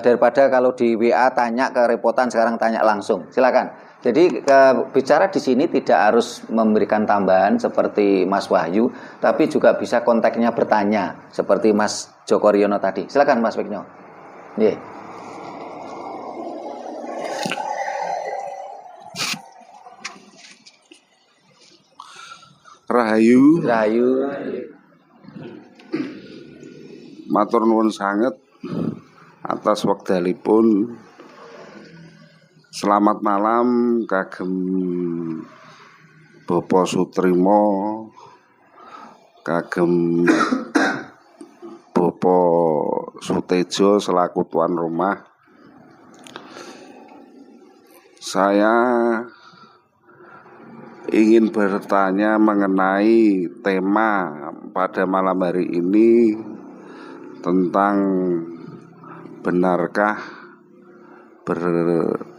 Daripada kalau di WA tanya kerepotan, sekarang tanya langsung. Silakan. Jadi bicara di sini tidak harus memberikan tambahan seperti Mas Wahyu, tapi juga bisa konteksnya bertanya seperti Mas Joko Riono tadi. Silakan Mas Wiknyo. Rahayu. Matur nuwun sanget atas wekdalipun. Selamat malam kagem Bapak Sutrimo, kagem Bapak Sutejo selaku tuan rumah. Saya ingin bertanya mengenai tema pada malam hari ini tentang benarkah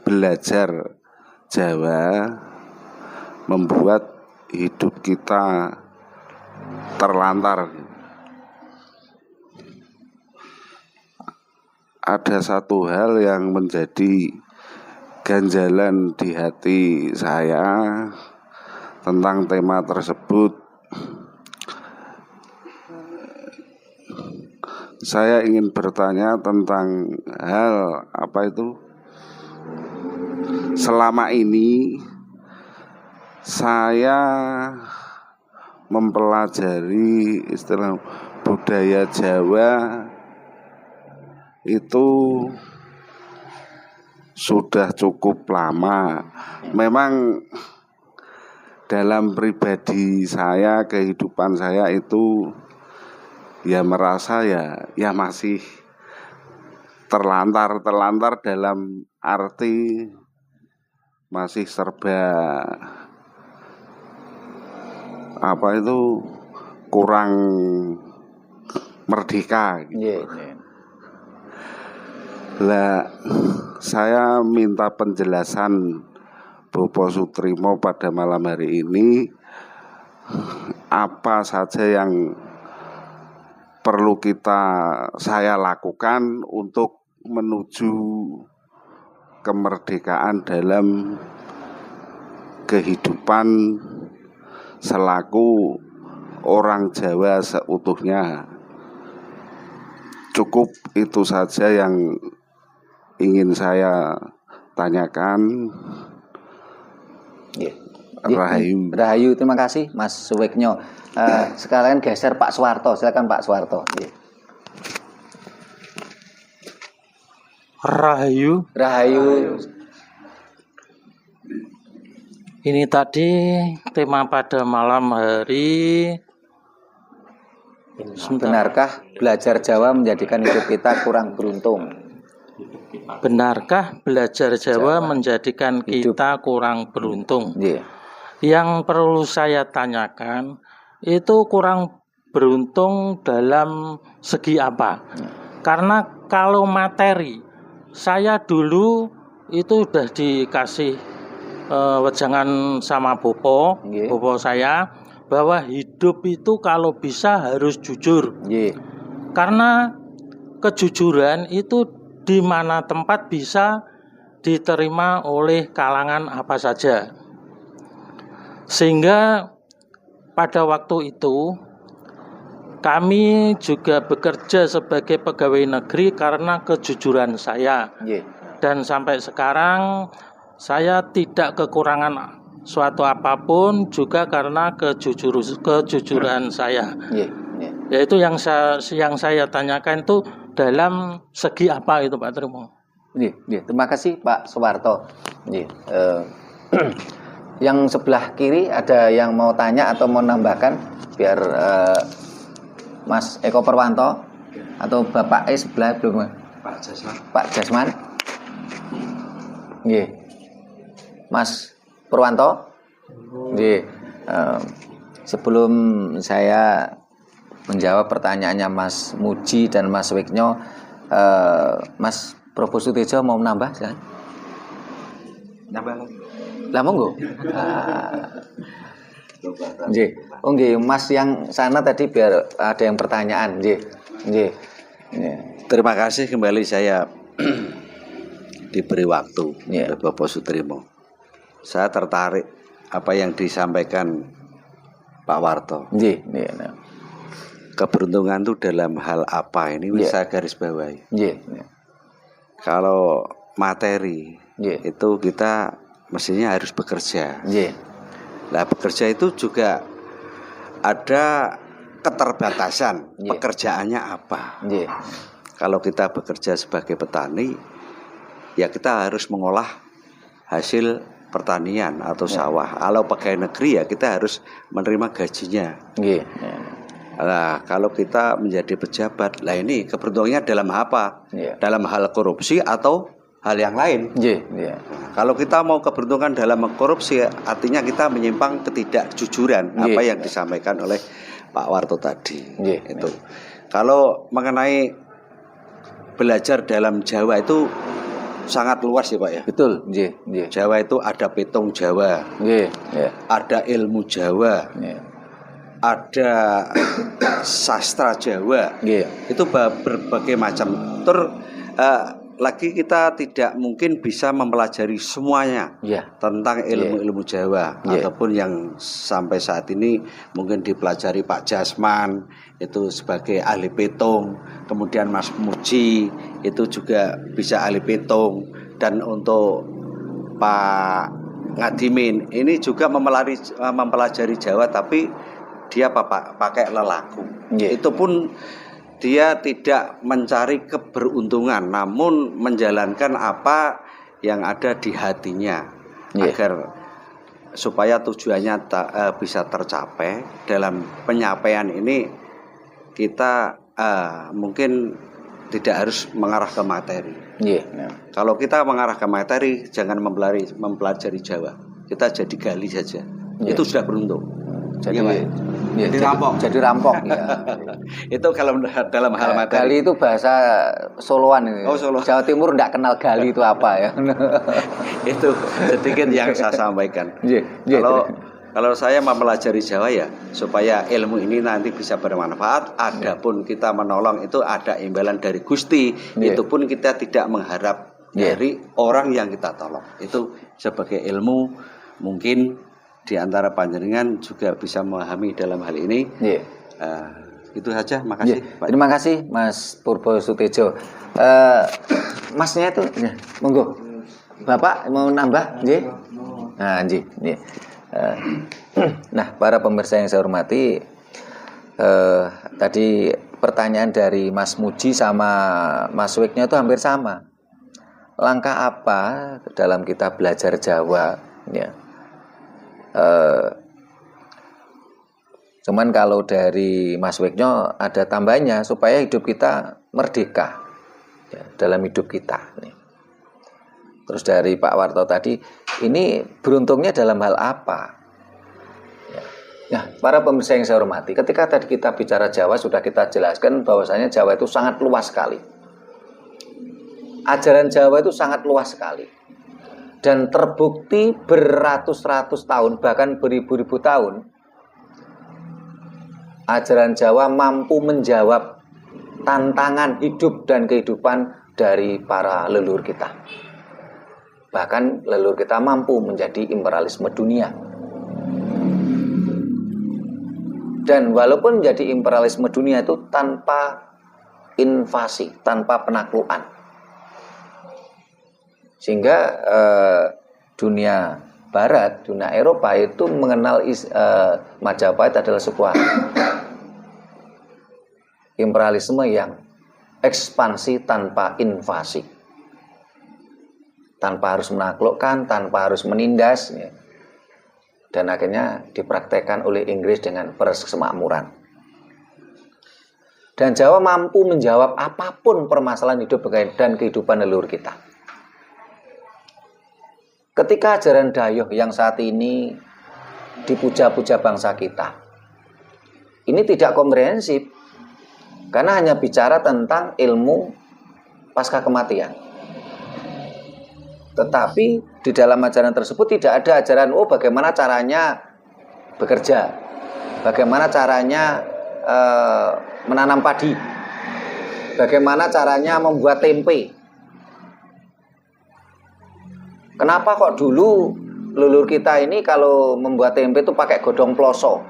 belajar Jawa membuat hidup kita terlantar. Ada satu hal yang menjadi ganjalan di hati saya tentang tema tersebut. Saya ingin bertanya tentang hal apa itu. Selama ini saya mempelajari istilah budaya Jawa itu sudah cukup lama. Memang dalam pribadi saya, kehidupan saya itu ya merasa ya masih terlantar dalam arti masih serba apa itu kurang merdeka gitu. Lah saya minta penjelasan Bapak Sutrimo pada malam hari ini, apa saja yang perlu saya lakukan untuk menuju kemerdekaan dalam kehidupan selaku orang Jawa seutuhnya. Cukup itu saja yang ingin saya tanyakan. Rahayu, terima kasih Mas Suweknyo. Sekalian geser Pak Suwarto, silakan Pak Suwarto. Rahayu. Ini tadi tema pada malam hari. Benarkah belajar Jawa menjadikan hidup kita kurang beruntung? Benarkah belajar Jawa menjadikan kita kurang beruntung? Yang perlu saya tanyakan itu kurang beruntung dalam segi apa? Karena kalau materi, saya dulu itu sudah dikasih wejangan sama Bopo saya bahwa hidup itu kalau bisa harus jujur. Karena kejujuran itu di mana tempat bisa diterima oleh kalangan apa saja. Sehingga pada waktu itu kami juga bekerja sebagai pegawai negeri karena kejujuran saya. Dan sampai sekarang saya tidak kekurangan suatu apapun juga karena kejujuran saya. Yaitu yang saya tanyakan itu dalam segi apa itu Pak Trimo? Terima kasih Pak Suwarto. Yang sebelah kiri ada yang mau tanya atau mau nambahkan biar Mas Eko Perwanto atau Bapak sebelah belum? Pak Jasman. Mas Purwanto. Sebelum saya menjawab pertanyaannya Mas Muji dan Mas Wiknyo, Mas Probo Sutejo mau menambah? Nambah lagi. Lah monggo. Mas yang sana tadi biar ada yang pertanyaan. Terima kasih kembali saya diberi waktu oleh Bapak Sutrimo. Saya tertarik apa yang disampaikan Pak Warto. Keberuntungan itu dalam hal apa ini bisa garis bawahi. Kalau materi itu kita mestinya harus bekerja. Nah, bekerja itu juga ada keterbatasan pekerjaannya apa. Kalau kita bekerja sebagai petani, ya kita harus mengolah hasil pertanian atau sawah. Kalau pegawai negeri ya kita harus menerima gajinya. Nah, kalau kita menjadi pejabat, lah ini keberuntungannya dalam apa? Dalam hal korupsi atau hal yang lain. Kalau kita mau keberuntungan dalam korupsi, artinya kita menyimpang ketidakjujuran apa yang disampaikan oleh Pak Warto tadi. Itu. Kalau mengenai belajar dalam Jawa itu sangat luas ya Pak ya. Betul. Jawa itu ada petung Jawa, ada ilmu Jawa, ada sastra Jawa. Itu berbagai macam. Lagi kita tidak mungkin bisa mempelajari semuanya tentang ilmu-ilmu Jawa ataupun yang sampai saat ini mungkin dipelajari Pak Jasman itu sebagai ahli petung, kemudian Mas Muji itu juga bisa ahli petung, dan untuk Pak Ngadimin ini juga mempelajari Jawa tapi dia pakai lelaku. Itu pun dia tidak mencari keberuntungan, namun menjalankan apa yang ada di hatinya agar supaya tujuannya bisa tercapai. Dalam penyampaian ini kita mungkin tidak harus mengarah ke materi. Kalau kita mengarah ke materi, jangan mempelajari Jawa. Kita jadi gali saja. Itu sudah beruntung. Jadi rampok. Itu kalau dalam hal materi. Gali itu bahasa Soloan ini. Solo. Jawa Timur tidak kenal gali itu apa ya. Itu sedikit yang saya sampaikan. Kalau saya mempelajari Jawa ya supaya ilmu ini nanti bisa bermanfaat. Adapun kita menolong itu ada imbalan dari Gusti. Itu pun kita tidak mengharap dari orang yang kita tolong. Itu sebagai ilmu mungkin di antara panjenengan juga bisa memahami dalam hal ini. Itu saja, makasih. Pak. Terima kasih Mas Purbo Sutejo. Masnya itu, monggo. Bapak mau nambah? Nah, para pemirsa yang saya hormati, tadi pertanyaan dari Mas Muji sama Mas Wiknya itu hampir sama. Langkah apa dalam kita belajar Jawa? Cuman kalau dari Mas Wiknyo ada tambahnya supaya hidup kita merdeka dalam hidup kita. Terus dari Pak Warto tadi, ini beruntungnya dalam hal apa? Nah, para pemirsa yang saya hormati, ketika tadi kita bicara Jawa sudah kita jelaskan bahwasanya Jawa itu sangat luas sekali. Ajaran Jawa itu sangat luas sekali. Dan terbukti beratus-ratus tahun, bahkan beribu-ribu tahun, ajaran Jawa mampu menjawab tantangan hidup dan kehidupan dari para leluhur kita. Bahkan leluhur kita mampu menjadi imperialisme dunia. Dan walaupun menjadi imperialisme dunia itu tanpa invasi, tanpa penaklukan. Sehingga dunia Barat, dunia Eropa itu mengenal Majapahit adalah sebuah Imperialisme yang ekspansi tanpa invasi, tanpa harus menaklukkan, tanpa harus menindas, ya. Dan akhirnya dipraktekkan oleh Inggris dengan persemakmuran. Dan Jawa mampu menjawab apapun permasalahan hidup dan kehidupan leluhur kita. Ketika ajaran Dayoh yang saat ini dipuja-puja bangsa kita, ini tidak komprehensif, karena hanya bicara tentang ilmu pasca kematian. Tetapi di dalam ajaran tersebut tidak ada ajaran bagaimana caranya bekerja, bagaimana caranya menanam padi, bagaimana caranya membuat tempe. Kenapa kok dulu leluhur kita ini kalau membuat tempe itu pakai godong ploso?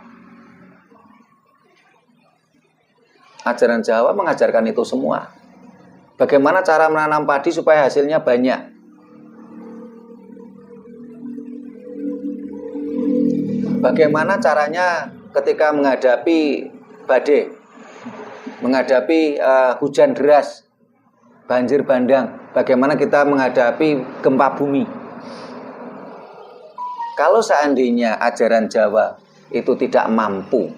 Ajaran Jawa mengajarkan itu semua. Bagaimana cara menanam padi supaya hasilnya banyak. Bagaimana caranya ketika menghadapi badai, menghadapi hujan deras, banjir bandang, bagaimana kita menghadapi gempa bumi. Kalau seandainya ajaran Jawa itu tidak mampu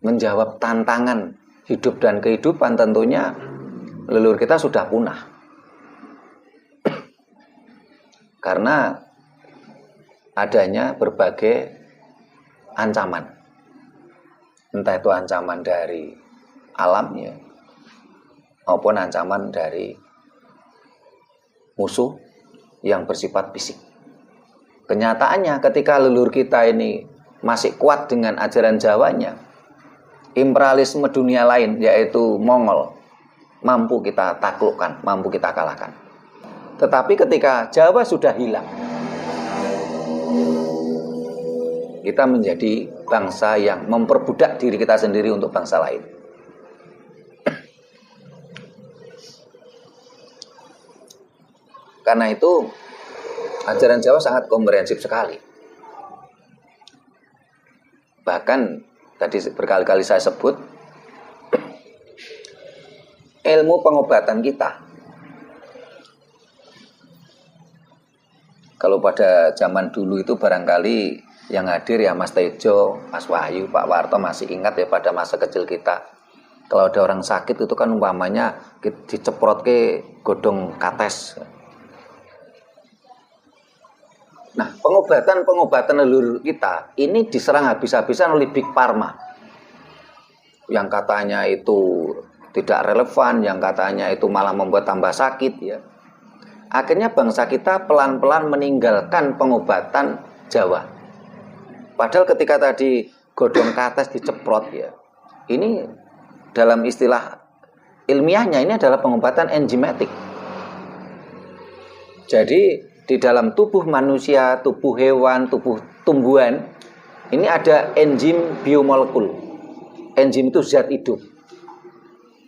menjawab tantangan hidup dan kehidupan, tentunya leluhur kita sudah punah. Karena adanya berbagai ancaman. Entah itu ancaman dari alam ya, maupun ancaman dari musuh yang bersifat fisik. Kenyataannya ketika leluhur kita ini masih kuat dengan ajaran Jawanya, imperialisme dunia lain yaitu Mongol mampu kita taklukkan, mampu kita kalahkan. Tetapi ketika Jawa sudah hilang, kita menjadi bangsa yang memperbudak diri kita sendiri untuk bangsa lain. Karena itu ajaran Jawa sangat komprehensif sekali. Bahkan tadi berkali-kali saya sebut, ilmu pengobatan kita. Kalau pada zaman dulu itu barangkali yang hadir ya Mas Tejo, Mas Wahyu, Pak Warto masih ingat ya pada masa kecil kita. Kalau ada orang sakit itu kan umpamanya diceprot ke godong kates. Nah, pengobatan leluhur kita ini diserang habis-habisan oleh Big Pharma. Yang katanya itu tidak relevan, yang katanya itu malah membuat tambah sakit ya. Akhirnya bangsa kita pelan-pelan meninggalkan pengobatan Jawa. Padahal ketika tadi godong kates diceprot ya, ini dalam istilah ilmiahnya ini adalah pengobatan enzimatik. Jadi di dalam tubuh manusia, tubuh hewan, tubuh tumbuhan, ini ada enzim biomolekul. Enzim itu zat hidup.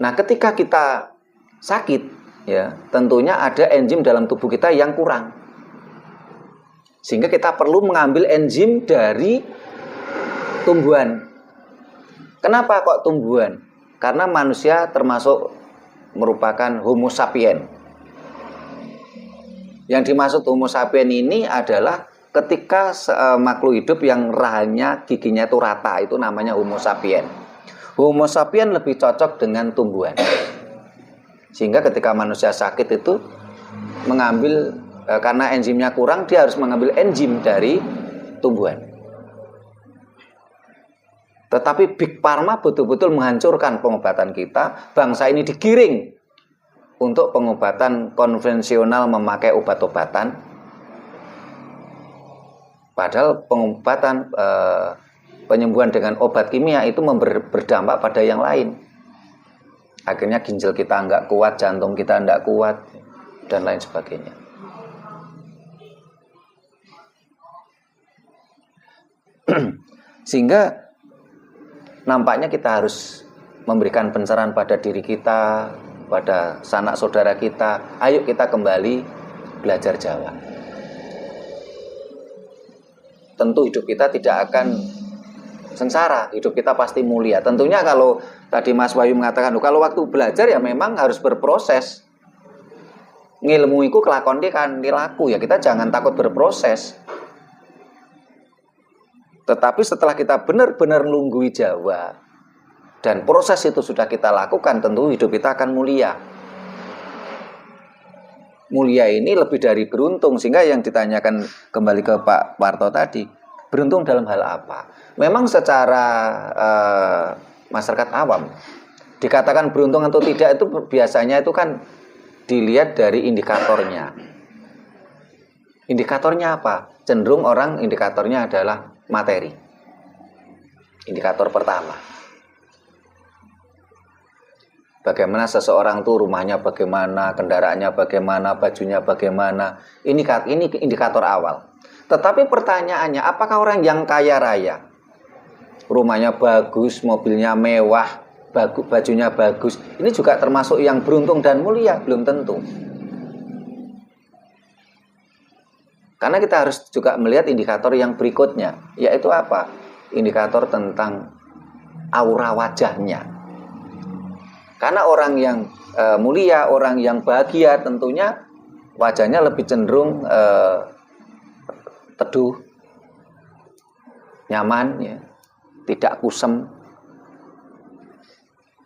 Nah, ketika kita sakit, ya, tentunya ada enzim dalam tubuh kita yang kurang. Sehingga kita perlu mengambil enzim dari tumbuhan. Kenapa kok tumbuhan? Karena manusia termasuk merupakan Homo sapien. Yang dimaksud Homo sapien ini adalah ketika makhluk hidup yang rahangnya, giginya itu rata, itu namanya Homo sapien. Homo sapien lebih cocok dengan tumbuhan. Sehingga ketika manusia sakit itu mengambil, karena enzimnya kurang, dia harus mengambil enzim dari tumbuhan. Tetapi Big Pharma betul-betul menghancurkan pengobatan kita. Bangsa ini digiring untuk pengobatan konvensional memakai obat-obatan. Padahal pengobatan penyembuhan dengan obat kimia itu berdampak pada yang lain. Akhirnya ginjal kita nggak kuat, jantung kita nggak kuat, dan lain sebagainya. Sehingga nampaknya kita harus memberikan pencerahan pada diri kita, pada sanak saudara kita. Ayo kita kembali belajar Jawa. Tentu hidup kita tidak akan sengsara, hidup kita pasti mulia. Tentunya kalau tadi Mas Wahyu mengatakan, kalau waktu belajar ya memang harus berproses. Ngilmu iku kelakon kan dilaku ya, kita jangan takut berproses. Tetapi setelah kita benar-benar nglunggui Jawa dan proses itu sudah kita lakukan, tentu hidup kita akan mulia. Mulia ini lebih dari beruntung, sehingga yang ditanyakan kembali ke Pak Parto tadi, beruntung dalam hal apa? Memang secara masyarakat awam dikatakan beruntung atau tidak itu biasanya itu kan dilihat dari indikatornya. Indikatornya apa? Cenderung orang indikatornya adalah materi. Indikator pertama. Bagaimana seseorang tuh rumahnya bagaimana, kendaraannya bagaimana, bajunya bagaimana. Ini indikator awal. Tetapi pertanyaannya, apakah orang yang kaya raya, rumahnya bagus, mobilnya mewah, bajunya bagus, ini juga termasuk yang beruntung dan mulia? Belum tentu. Karena kita harus juga melihat indikator yang berikutnya, yaitu apa? Indikator tentang aura wajahnya. Karena orang yang mulia, orang yang bahagia, tentunya wajahnya lebih cenderung teduh, nyaman, ya, tidak kusem,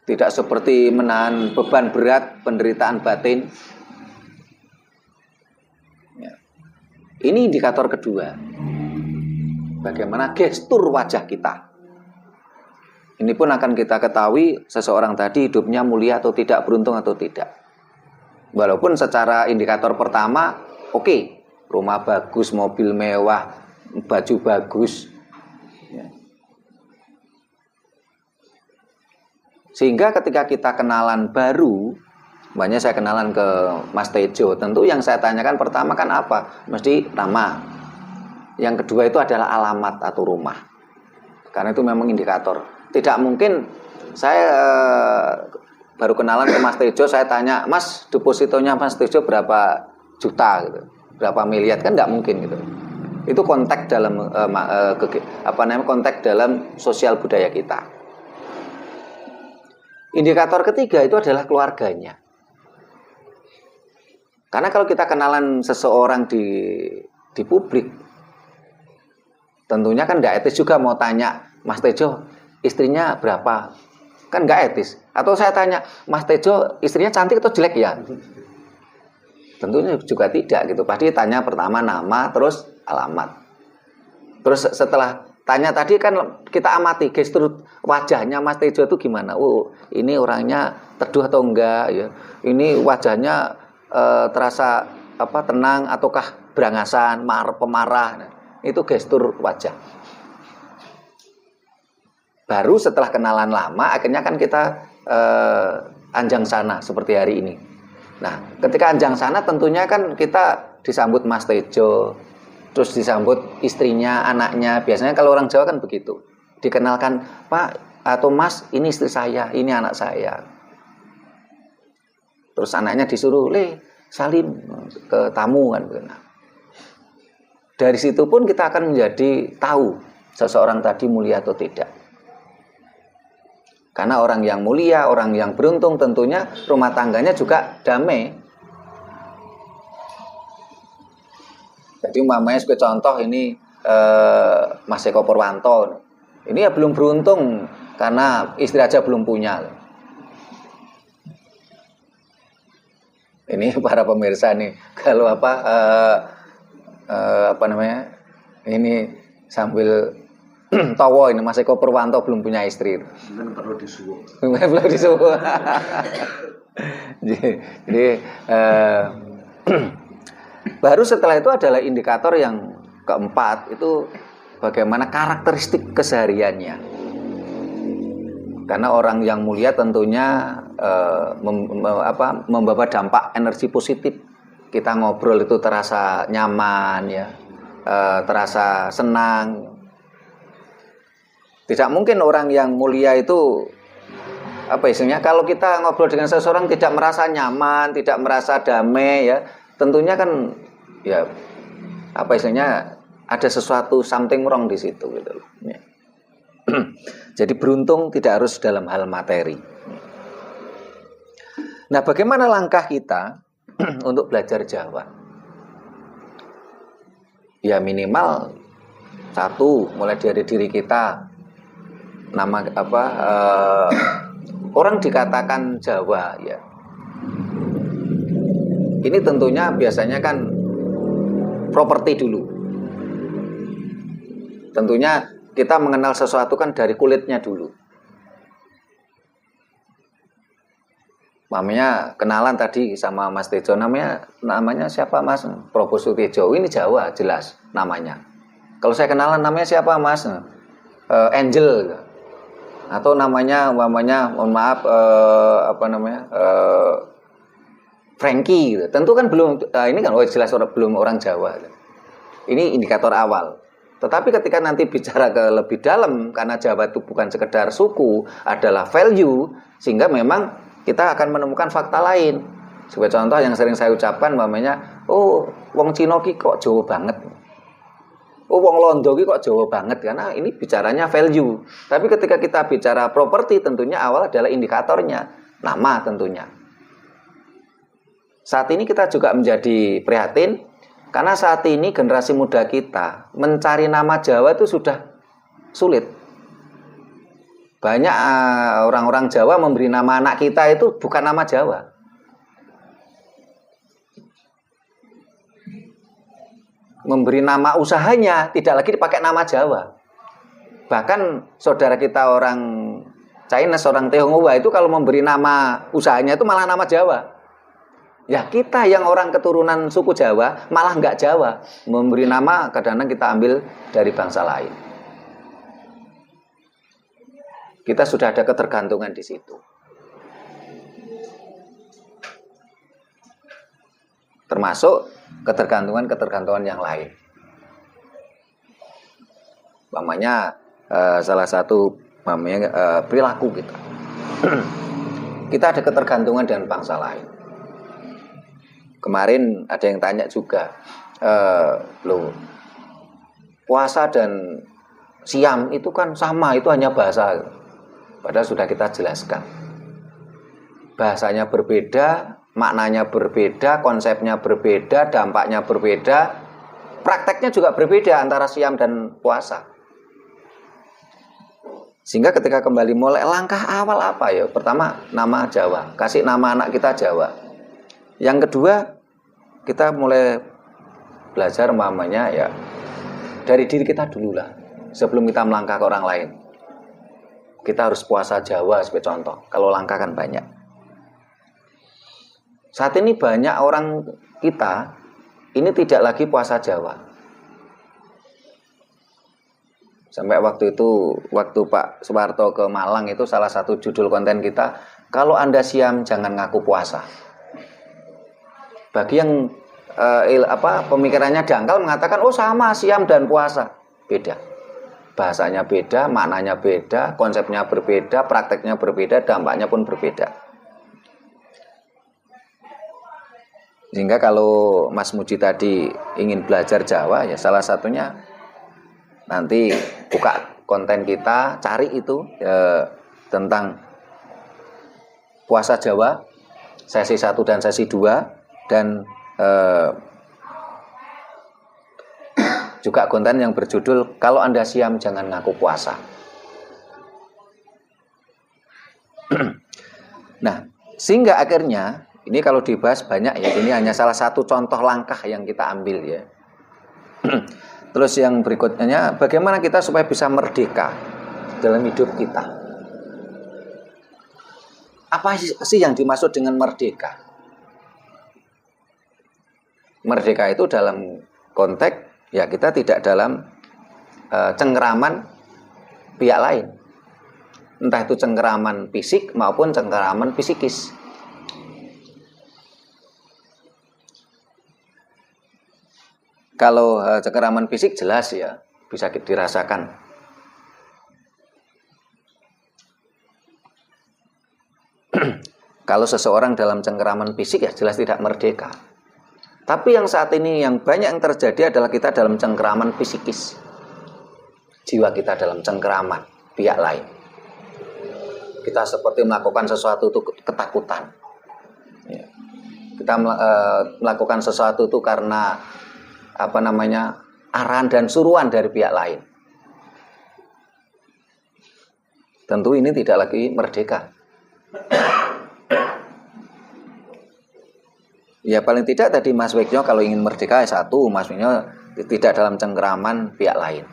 tidak seperti menahan beban berat, penderitaan batin. Ya. Ini indikator kedua. Bagaimana gestur wajah kita. Ini pun akan kita ketahui seseorang tadi hidupnya mulia atau tidak, beruntung atau tidak. Walaupun secara indikator pertama, oke. Rumah bagus, mobil mewah, baju bagus. Ya. Sehingga ketika kita kenalan baru, banyak saya kenalan ke Mas Tejo, tentu yang saya tanyakan pertama kan apa? Mesti nama. Yang kedua itu adalah alamat atau rumah. Karena itu memang indikator. Tidak mungkin saya baru kenalan ke Mas Tejo, saya tanya, Mas, depositonya Mas Tejo berapa juta gitu, berapa miliar, kan nggak mungkin gitu. Itu konteks dalam konteks dalam sosial budaya kita. Indikator ketiga itu adalah keluarganya. Karena kalau kita kenalan seseorang di publik, tentunya kan nggak etis juga mau tanya, Mas Tejo istrinya berapa, kan nggak etis. Atau saya tanya, Mas Tejo istrinya cantik atau jelek ya? Tentunya juga tidak gitu. Pasti tanya pertama nama, terus alamat. Terus setelah tanya tadi kan kita amati gestur wajahnya Mas Tejo itu gimana. Oh, ini orangnya teduh atau enggak ya. Ini wajahnya terasa tenang ataukah berangasan, pemarah. Nah, itu gestur wajah. Baru setelah kenalan lama akhirnya kan kita anjang sana seperti hari ini. Nah, ketika anjang sana tentunya kan kita disambut Mas Tejo, terus disambut istrinya, anaknya. Biasanya kalau orang Jawa kan begitu. Dikenalkan, Pak atau Mas, ini istri saya, ini anak saya. Terus anaknya disuruh, salim ke tamu kan. Nah, dari situ pun kita akan menjadi tahu seseorang tadi mulia atau tidak. Karena orang yang mulia, orang yang beruntung tentunya rumah tangganya juga damai. Jadi umpamanya sebagai contoh ini Mas Eko Purwanto. Ini ya belum beruntung karena istri aja belum punya. Ini para pemirsa nih, kalau ini sambil tawa ini Mas Eko Purwanto belum punya istri. Perlu disuwun. Belum disuwun. Jadi baru setelah itu adalah indikator yang keempat, itu bagaimana karakteristik kesehariannya. Karena orang yang mulia tentunya membawa dampak energi positif. Kita ngobrol itu terasa nyaman ya, terasa senang. Tidak mungkin orang yang mulia itu kalau kita ngobrol dengan seseorang tidak merasa nyaman, tidak merasa damai ya, tentunya kan ya ada sesuatu something wrong di situ gitu loh. Ya. Jadi beruntung tidak harus dalam hal materi. Nah, bagaimana langkah kita untuk belajar Jawa? Ya minimal satu, mulai dari diri kita. Nama apa? Orang dikatakan Jawa ya. Ini tentunya biasanya kan properti dulu. Tentunya kita mengenal sesuatu kan dari kulitnya dulu. Mamanya kenalan tadi sama Mas Tejo, namanya siapa Mas? Probo Sutejo. Ini Jawa jelas namanya. Kalau saya kenalan namanya siapa Mas? Angel. Atau namanya mohon maaf Frankie gitu. Tentu kan belum ini kan jelas belum orang Jawa. Ini indikator awal. Tetapi ketika nanti bicara ke lebih dalam, karena Jawa itu bukan sekedar suku, adalah value, sehingga memang kita akan menemukan fakta lain. Sebagai contoh yang sering saya ucapkan, namanya, oh, wong Cina ki kok Jawa banget. Oh, wong Londo ki kok Jawa banget, karena ini bicaranya value. Tapi ketika kita bicara properti, tentunya awal adalah indikatornya, nama tentunya. Saat ini kita juga menjadi prihatin, karena saat ini generasi muda kita mencari nama Jawa itu sudah sulit. Banyak orang-orang Jawa memberi nama anak kita itu bukan nama Jawa. Memberi nama usahanya tidak lagi dipakai nama Jawa. Bahkan saudara kita orang Chinese, orang Tionghoa itu kalau memberi nama usahanya itu malah nama Jawa. Ya kita yang orang keturunan suku Jawa malah nggak Jawa. Memberi nama kadang-kadang kita ambil dari bangsa lain. Kita sudah ada ketergantungan di situ. Termasuk ketergantungan yang lain. Umpamanya salah satu perilaku kita. Kita ada ketergantungan dengan bangsa lain. Kemarin ada yang tanya juga, loh, puasa dan siam itu kan sama, itu hanya bahasa. Padahal sudah kita jelaskan. Bahasanya berbeda, maknanya berbeda, konsepnya berbeda, dampaknya berbeda, prakteknya juga berbeda antara siam dan puasa. Sehingga ketika kembali mulai langkah awal apa ya? Pertama, nama Jawa. Kasih nama anak kita Jawa. Yang kedua, kita mulai belajar mamanya ya dari diri kita dulu lah. Sebelum kita melangkah ke orang lain. Kita harus puasa Jawa sebagai contoh. Kalau langkah kan banyak. Saat ini banyak orang kita ini tidak lagi puasa Jawa. Sampai waktu itu, waktu Pak Soeharto ke Malang itu salah satu judul konten kita, kalau Anda siam jangan ngaku puasa. Bagi yang pemikirannya dangkal mengatakan, oh sama siam dan puasa. Beda. Bahasanya beda, maknanya beda, konsepnya berbeda, prakteknya berbeda, dampaknya pun berbeda. Sehingga kalau Mas Muji tadi ingin belajar Jawa, ya salah satunya nanti buka konten kita, cari itu tentang puasa Jawa, sesi 1 dan sesi 2, dan juga konten yang berjudul kalau Anda siam jangan ngaku puasa. Nah, sehingga akhirnya ini kalau dibahas banyak ya, ini hanya salah satu contoh langkah yang kita ambil ya. Terus yang berikutnya, bagaimana kita supaya bisa merdeka dalam hidup kita. Apa sih yang dimaksud dengan merdeka? Merdeka itu dalam konteks ya kita tidak dalam cengkeraman pihak lain. Entah itu cengkeraman fisik maupun cengkeraman psikis. Kalau cengkeraman fisik jelas ya, bisa dirasakan. Kalau seseorang dalam cengkeraman fisik ya jelas tidak merdeka. Tapi yang saat ini yang banyak yang terjadi adalah kita dalam cengkeraman psikis. Jiwa kita dalam cengkeraman. pihak lain. Kita seperti melakukan sesuatu itu ketakutan. Ya. Kita melakukan sesuatu itu karena arahan dan suruhan dari pihak lain. Tentu ini tidak lagi merdeka. Ya paling tidak tadi Mas Weknyo kalau ingin merdeka satu, Mas Weknyo tidak dalam cengkeraman pihak lain.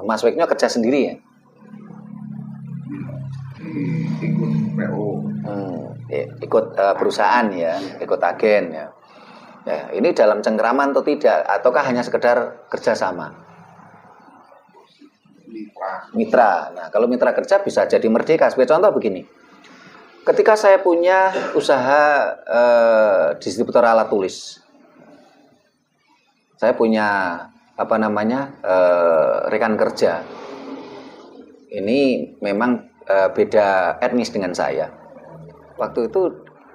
Mas Weknyo kerja sendiri ya? Ikut PO. Ikut perusahaan ya, ikut agen ya. Ya, ini dalam cengkeraman atau tidak, ataukah hanya sekedar kerjasama? Mitra. Nah, kalau mitra kerja bisa jadi merdeka. Sebagai contoh begini, ketika saya punya usaha distributor alat tulis, saya punya rekan kerja. Ini memang beda etnis dengan saya. Waktu itu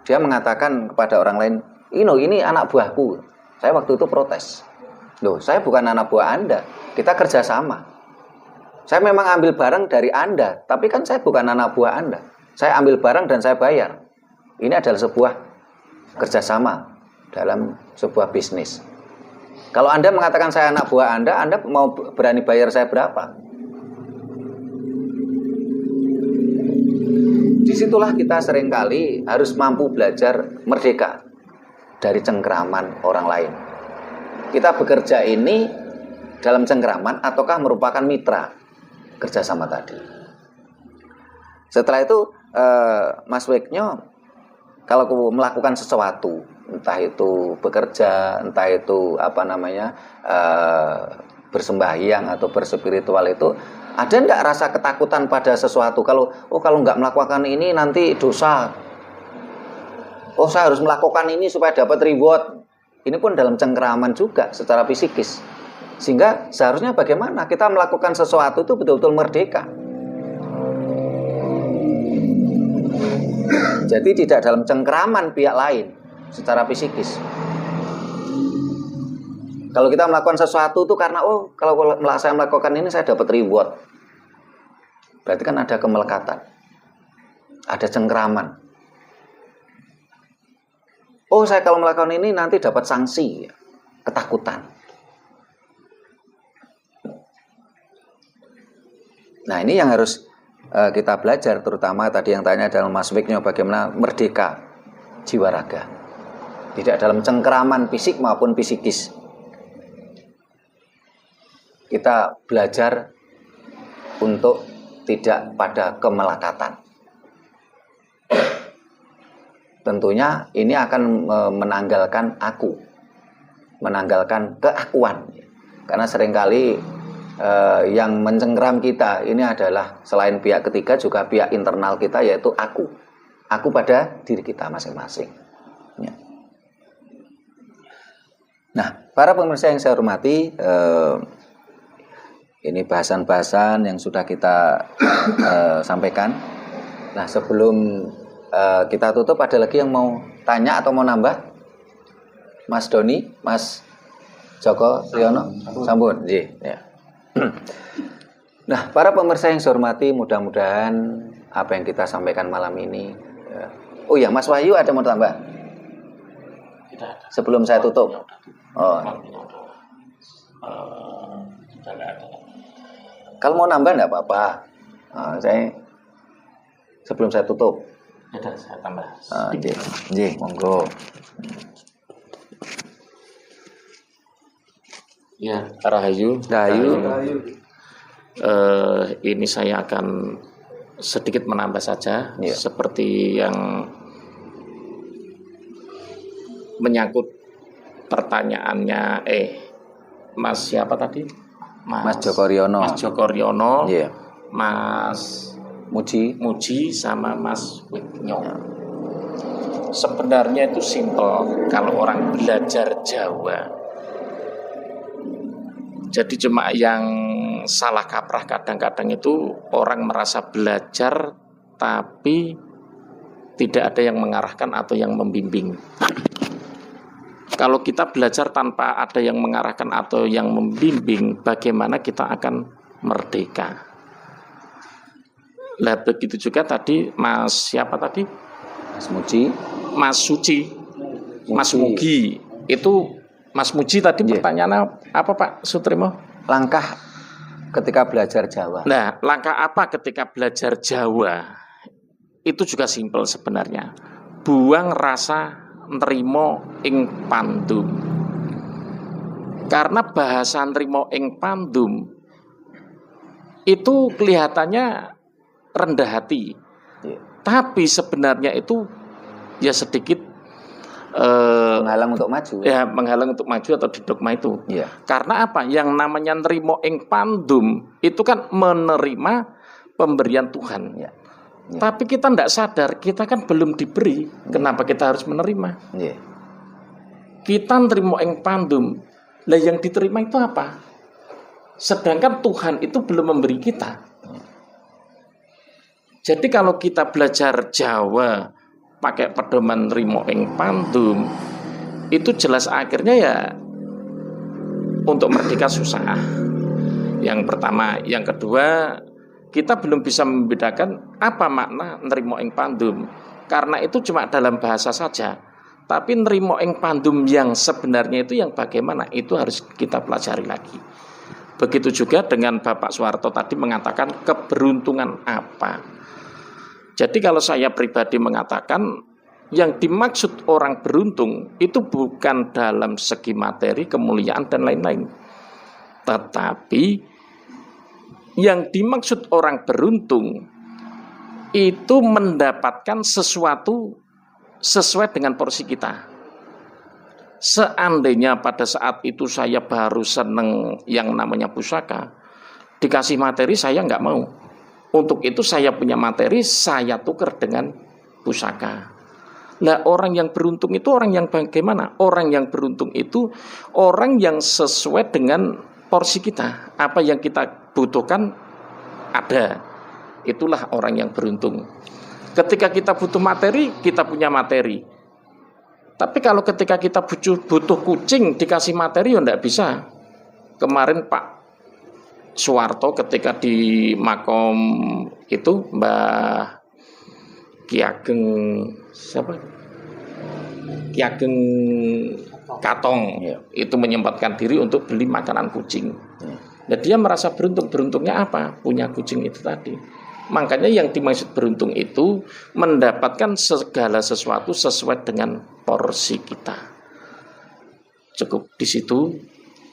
dia mengatakan kepada orang lain, ini anak buahku. Saya waktu itu protes. Loh, saya bukan anak buah Anda. Kita kerjasama. Saya memang ambil barang dari Anda, tapi kan saya bukan anak buah Anda. Saya ambil barang dan saya bayar. Ini adalah sebuah kerjasama dalam sebuah bisnis. Kalau Anda mengatakan saya anak buah Anda mau berani bayar saya berapa? Disitulah kita seringkali harus mampu belajar merdeka dari cengkeraman orang lain. Kita bekerja ini dalam cengkeraman ataukah merupakan mitra kerjasama tadi. Setelah itu Mas Weknyo kalau melakukan sesuatu, entah itu bekerja, entah itu bersembahyang atau berspiritual itu, ada enggak rasa ketakutan pada sesuatu? Kalau enggak melakukan ini nanti dosa. Saya harus melakukan ini supaya dapat reward. Ini pun dalam cengkeraman juga secara psikis. Sehingga seharusnya bagaimana kita melakukan sesuatu itu betul-betul merdeka. Jadi tidak dalam cengkeraman pihak lain secara psikis. Kalau kita melakukan sesuatu itu karena kalau saya melakukan ini saya dapat reward. Berarti kan ada kemelekatan. Ada cengkeraman. Saya kalau melakukan ini nanti dapat sanksi, ketakutan. Nah, ini yang harus kita belajar, terutama tadi yang tanya dalam Mas Weknyo bagaimana merdeka jiwa raga. Tidak dalam cengkeraman fisik maupun psikis. Kita belajar untuk tidak pada kemelekatan. Tentunya ini akan menanggalkan aku, menanggalkan keakuan. Karena seringkali yang mencengkeram kita ini adalah selain pihak ketiga juga pihak internal kita, yaitu aku pada diri kita masing-masing. Ya. Nah, para pemirsa yang saya hormati, ini bahasan-bahasan yang sudah kita sampaikan. Nah, sebelum kita tutup, ada lagi yang mau tanya atau mau nambah? Mas Doni, Mas Joko Riono, sampun. Ya. Nah, para pemirsa yang saya hormati, mudah-mudahan apa yang kita sampaikan malam ini. Oh ya, Mas Wahyu ada mau tambah? Sebelum saya tutup. Kalau mau nambah enggak apa-apa. Saya sebelum saya tutup. Saya tambah. Monggo. Ya, Rahayu. Ini saya akan sedikit menambah saja, seperti yang menyangkut pertanyaannya Mas siapa tadi? Mas Joko Riono. Mas Joko Riono. Yeah. Mas Muji sama Mas Weknyo. Sebenarnya itu simpel kalau orang belajar Jawa. Jadi cuma yang salah kaprah kadang-kadang itu orang merasa belajar tapi tidak ada yang mengarahkan atau yang membimbing. Kalau kita belajar tanpa ada yang mengarahkan atau yang membimbing, bagaimana kita akan merdeka. Lah begitu juga tadi Mas siapa tadi? Mas Muji. Mas Suci. Mas Mugi. Itu Mas Muji tadi pertanyaannya apa Pak Sutrimo? Langkah ketika belajar Jawa. Nah, langkah apa ketika belajar Jawa? Itu juga simpel sebenarnya. Buang rasa nrimo ing pandum. Karena bahasa nrimo ing pandum itu kelihatannya rendah hati, tapi sebenarnya itu ya sedikit menghalang untuk maju. Ya, menghalang untuk maju atau didogma itu. Karena apa? Yang namanya nrimo ing pandum itu kan menerima pemberian Tuhan. Tapi kita tidak sadar, kita kan belum diberi. Kenapa kita harus menerima? Kita nrimo ing pandum. Lah yang diterima itu apa? Sedangkan Tuhan itu belum memberi kita. Jadi kalau kita belajar Jawa pakai pedoman nrimo ing pandum, itu jelas akhirnya ya untuk merdeka susah. Yang pertama, yang kedua, kita belum bisa membedakan apa makna nrimo ing pandum. Karena itu cuma dalam bahasa saja. Tapi nrimo ing pandum yang sebenarnya itu yang bagaimana, itu harus kita pelajari lagi. Begitu juga dengan Bapak Soeharto tadi mengatakan keberuntungan apa. Jadi kalau saya pribadi mengatakan yang dimaksud orang beruntung itu bukan dalam segi materi, kemuliaan dan lain-lain. Tetapi yang dimaksud orang beruntung itu mendapatkan sesuatu sesuai dengan porsi kita. Seandainya pada saat itu saya baru seneng yang namanya pusaka, dikasih materi saya nggak mau. Untuk itu saya punya materi, saya tukar dengan pusaka. Nah, orang yang beruntung itu orang yang bagaimana? Orang yang beruntung itu orang yang sesuai dengan porsi kita. Apa yang kita butuhkan ada. Itulah orang yang beruntung. Ketika kita butuh materi, kita punya materi. Tapi kalau ketika kita butuh kucing dikasih materi, ya enggak bisa. Kemarin Pak Soeharto ketika di makom itu Mbah Ki Ageng siapa? Ki Ageng Katong itu menyempatkan diri untuk beli makanan kucing. Nah, dia merasa beruntung. Beruntungnya apa? Punya kucing itu tadi. Makanya yang dimaksud beruntung itu mendapatkan segala sesuatu sesuai dengan porsi kita. Cukup di situ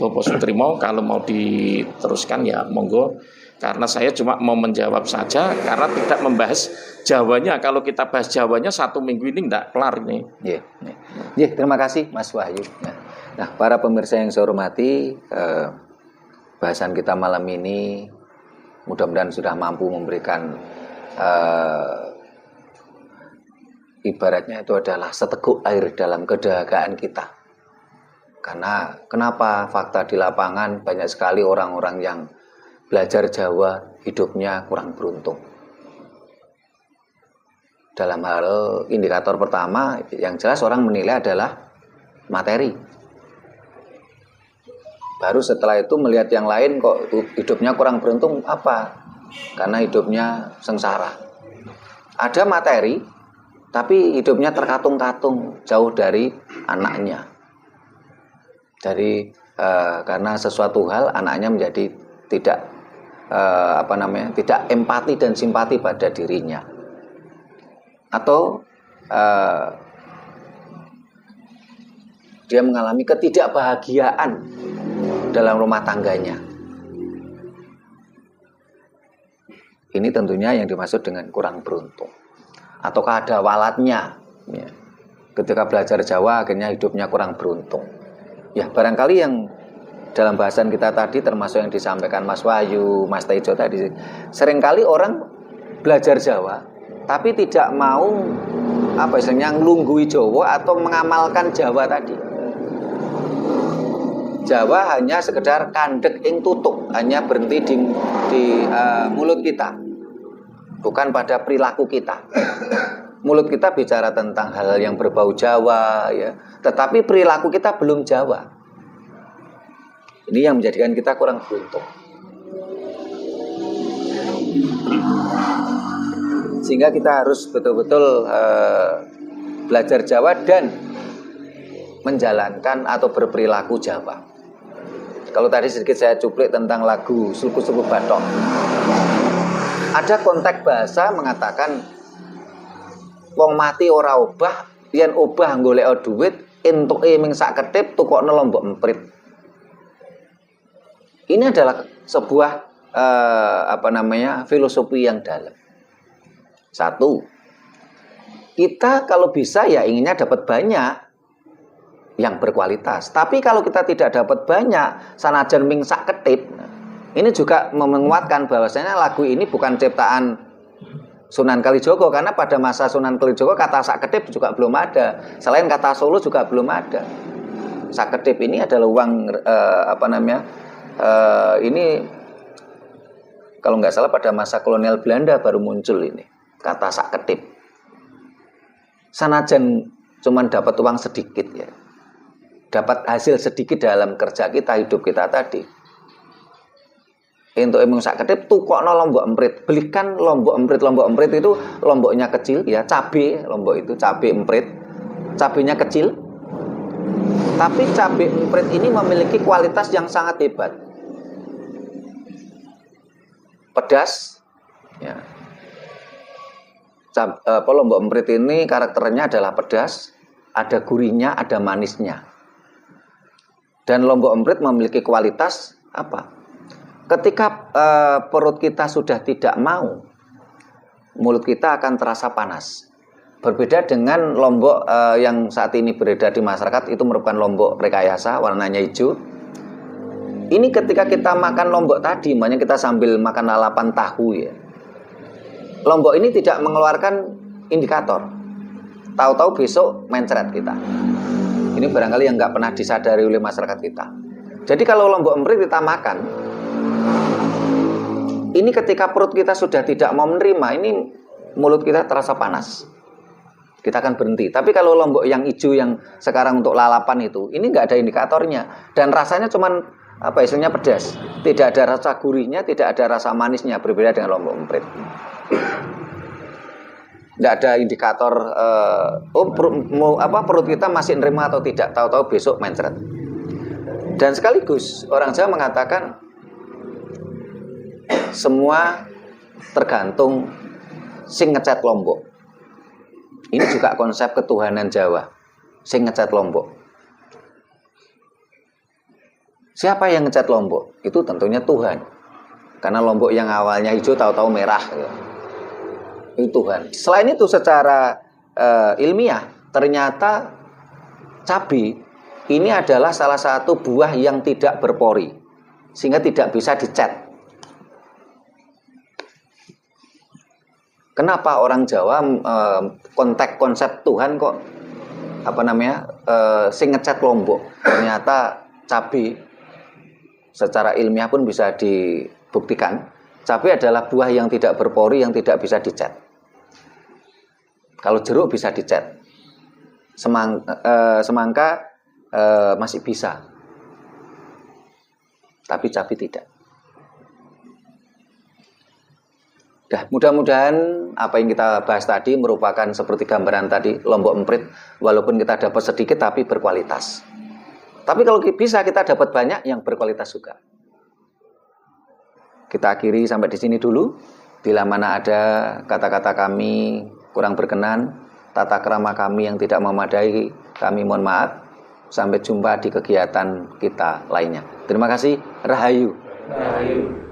Bapak Sutrimo, kalau mau diteruskan ya monggo. Karena saya cuma mau menjawab saja, karena tidak membahas Jawanya. Kalau kita bahas Jawanya 1 minggu ini tidak kelar ini. Terima kasih Mas Wahyu. Nah, para pemirsa yang saya hormati, bahasan kita malam ini mudah-mudahan sudah mampu memberikan ibaratnya itu adalah seteguk air dalam kedahagaan kita. Karena kenapa fakta di lapangan banyak sekali orang-orang yang belajar Jawa hidupnya kurang beruntung. Dalam hal indikator pertama yang jelas orang menilai adalah materi. Baru setelah itu melihat yang lain kok hidupnya kurang beruntung, apa? Karena hidupnya sengsara. Ada materi, tapi hidupnya terkatung-katung jauh dari anaknya. Karena sesuatu hal anaknya menjadi tidak tidak empati dan simpati pada dirinya. Atau dia mengalami ketidakbahagiaan dalam rumah tangganya. Ini tentunya yang dimaksud dengan kurang beruntung. Ataukah ada walatnya, ketika belajar Jawa akhirnya hidupnya kurang beruntung. Ya, barangkali yang dalam bahasan kita tadi termasuk yang disampaikan Mas Wahyu, Mas Taijo tadi, seringkali orang belajar Jawa tapi tidak mau nglunggui Jawa atau mengamalkan Jawa tadi. Jawa hanya sekedar kandek ing tutuk, hanya berhenti di mulut kita, bukan pada perilaku kita. Mulut kita bicara tentang hal yang berbau Jawa, ya, tetapi perilaku kita belum Jawa. Ini yang menjadikan kita kurang beruntung. Sehingga kita harus betul-betul belajar Jawa dan menjalankan atau berperilaku Jawa. Kalau tadi sedikit saya cuplik tentang lagu Suku-Suku Batok, ada konteks bahasa mengatakan wong mati ora obah, yen obah golek duit, entuke ming sak ketip tukokno lombok emprit. Ini adalah sebuah filosofi yang dalam. Satu, kita kalau bisa ya inginnya dapat banyak yang berkualitas. Tapi kalau kita tidak dapat banyak, sanajan ming sak ketip, ini juga menguatkan bahwasanya lagu ini bukan ciptaan Sunan Kalijogo, karena pada masa Sunan Kalijogo kata sak ketip juga belum ada. Selain kata Solo juga belum ada. Sak ketip ini adalah uang ini kalau nggak salah pada masa kolonial Belanda baru muncul ini kata sak ketip. Sanajan cuman dapat uang sedikit ya, dapat hasil sedikit dalam kerja kita, hidup kita tadi. Untuk emang sak ketip tukokno lombok emprit, belikan lombok emprit itu lomboknya kecil ya, cabe lombok itu cabe emprit, cabenya kecil, tapi cabe emprit ini memiliki kualitas yang sangat hebat, pedas ya. Lombok emprit ini karakternya adalah pedas, ada gurihnya, ada manisnya. Dan lombok emprit memiliki kualitas apa? Ketika perut kita sudah tidak mau, mulut kita akan terasa panas. Berbeda dengan lombok yang saat ini beredar di masyarakat, itu merupakan lombok rekayasa, warnanya hijau. Ini ketika kita makan lombok tadi, makanya kita sambil makan lalapan tahu ya. Lombok ini tidak mengeluarkan indikator. Tahu-tahu besok mencret kita. Ini barangkali yang nggak pernah disadari oleh masyarakat kita. Jadi kalau lombok emprit kita makan, ini ketika perut kita sudah tidak mau menerima, ini mulut kita terasa panas, kita akan berhenti. Tapi kalau lombok yang hijau yang sekarang untuk lalapan itu, ini nggak ada indikatornya dan rasanya cuman istilahnya pedas, tidak ada rasa gurihnya, tidak ada rasa manisnya, berbeda dengan lombok emprit. Tidak ada indikator perut kita masih nerima atau tidak, tahu-tahu besok mencret. Dan sekaligus orang Jawa mengatakan semua tergantung sing ngecat lombok. Ini juga konsep ketuhanan Jawa, sing ngecat lombok. Siapa yang ngecat lombok? Itu tentunya Tuhan. Karena lombok yang awalnya hijau tahu-tahu merah itu Tuhan. Selain itu secara ilmiah ternyata cabai ini adalah salah satu buah yang tidak berpori sehingga tidak bisa dicat. Kenapa orang Jawa konteks konsep Tuhan kok sing ngecat lombok? Ternyata cabai secara ilmiah pun bisa dibuktikan. Cabai adalah buah yang tidak berpori, yang tidak bisa dicat. Kalau jeruk bisa dicat, semangka masih bisa, tapi cabai tidak. Mudah-mudahan apa yang kita bahas tadi merupakan seperti gambaran tadi lombok emprit, walaupun kita dapat sedikit tapi berkualitas. Tapi kalau bisa kita dapat banyak yang berkualitas juga. Kita akhiri sampai di sini dulu. Bila mana ada kata-kata kami kurang berkenan, tata krama kami yang tidak memadai, kami mohon maaf. Sampai jumpa di kegiatan kita lainnya. Terima kasih. Rahayu. Rahayu.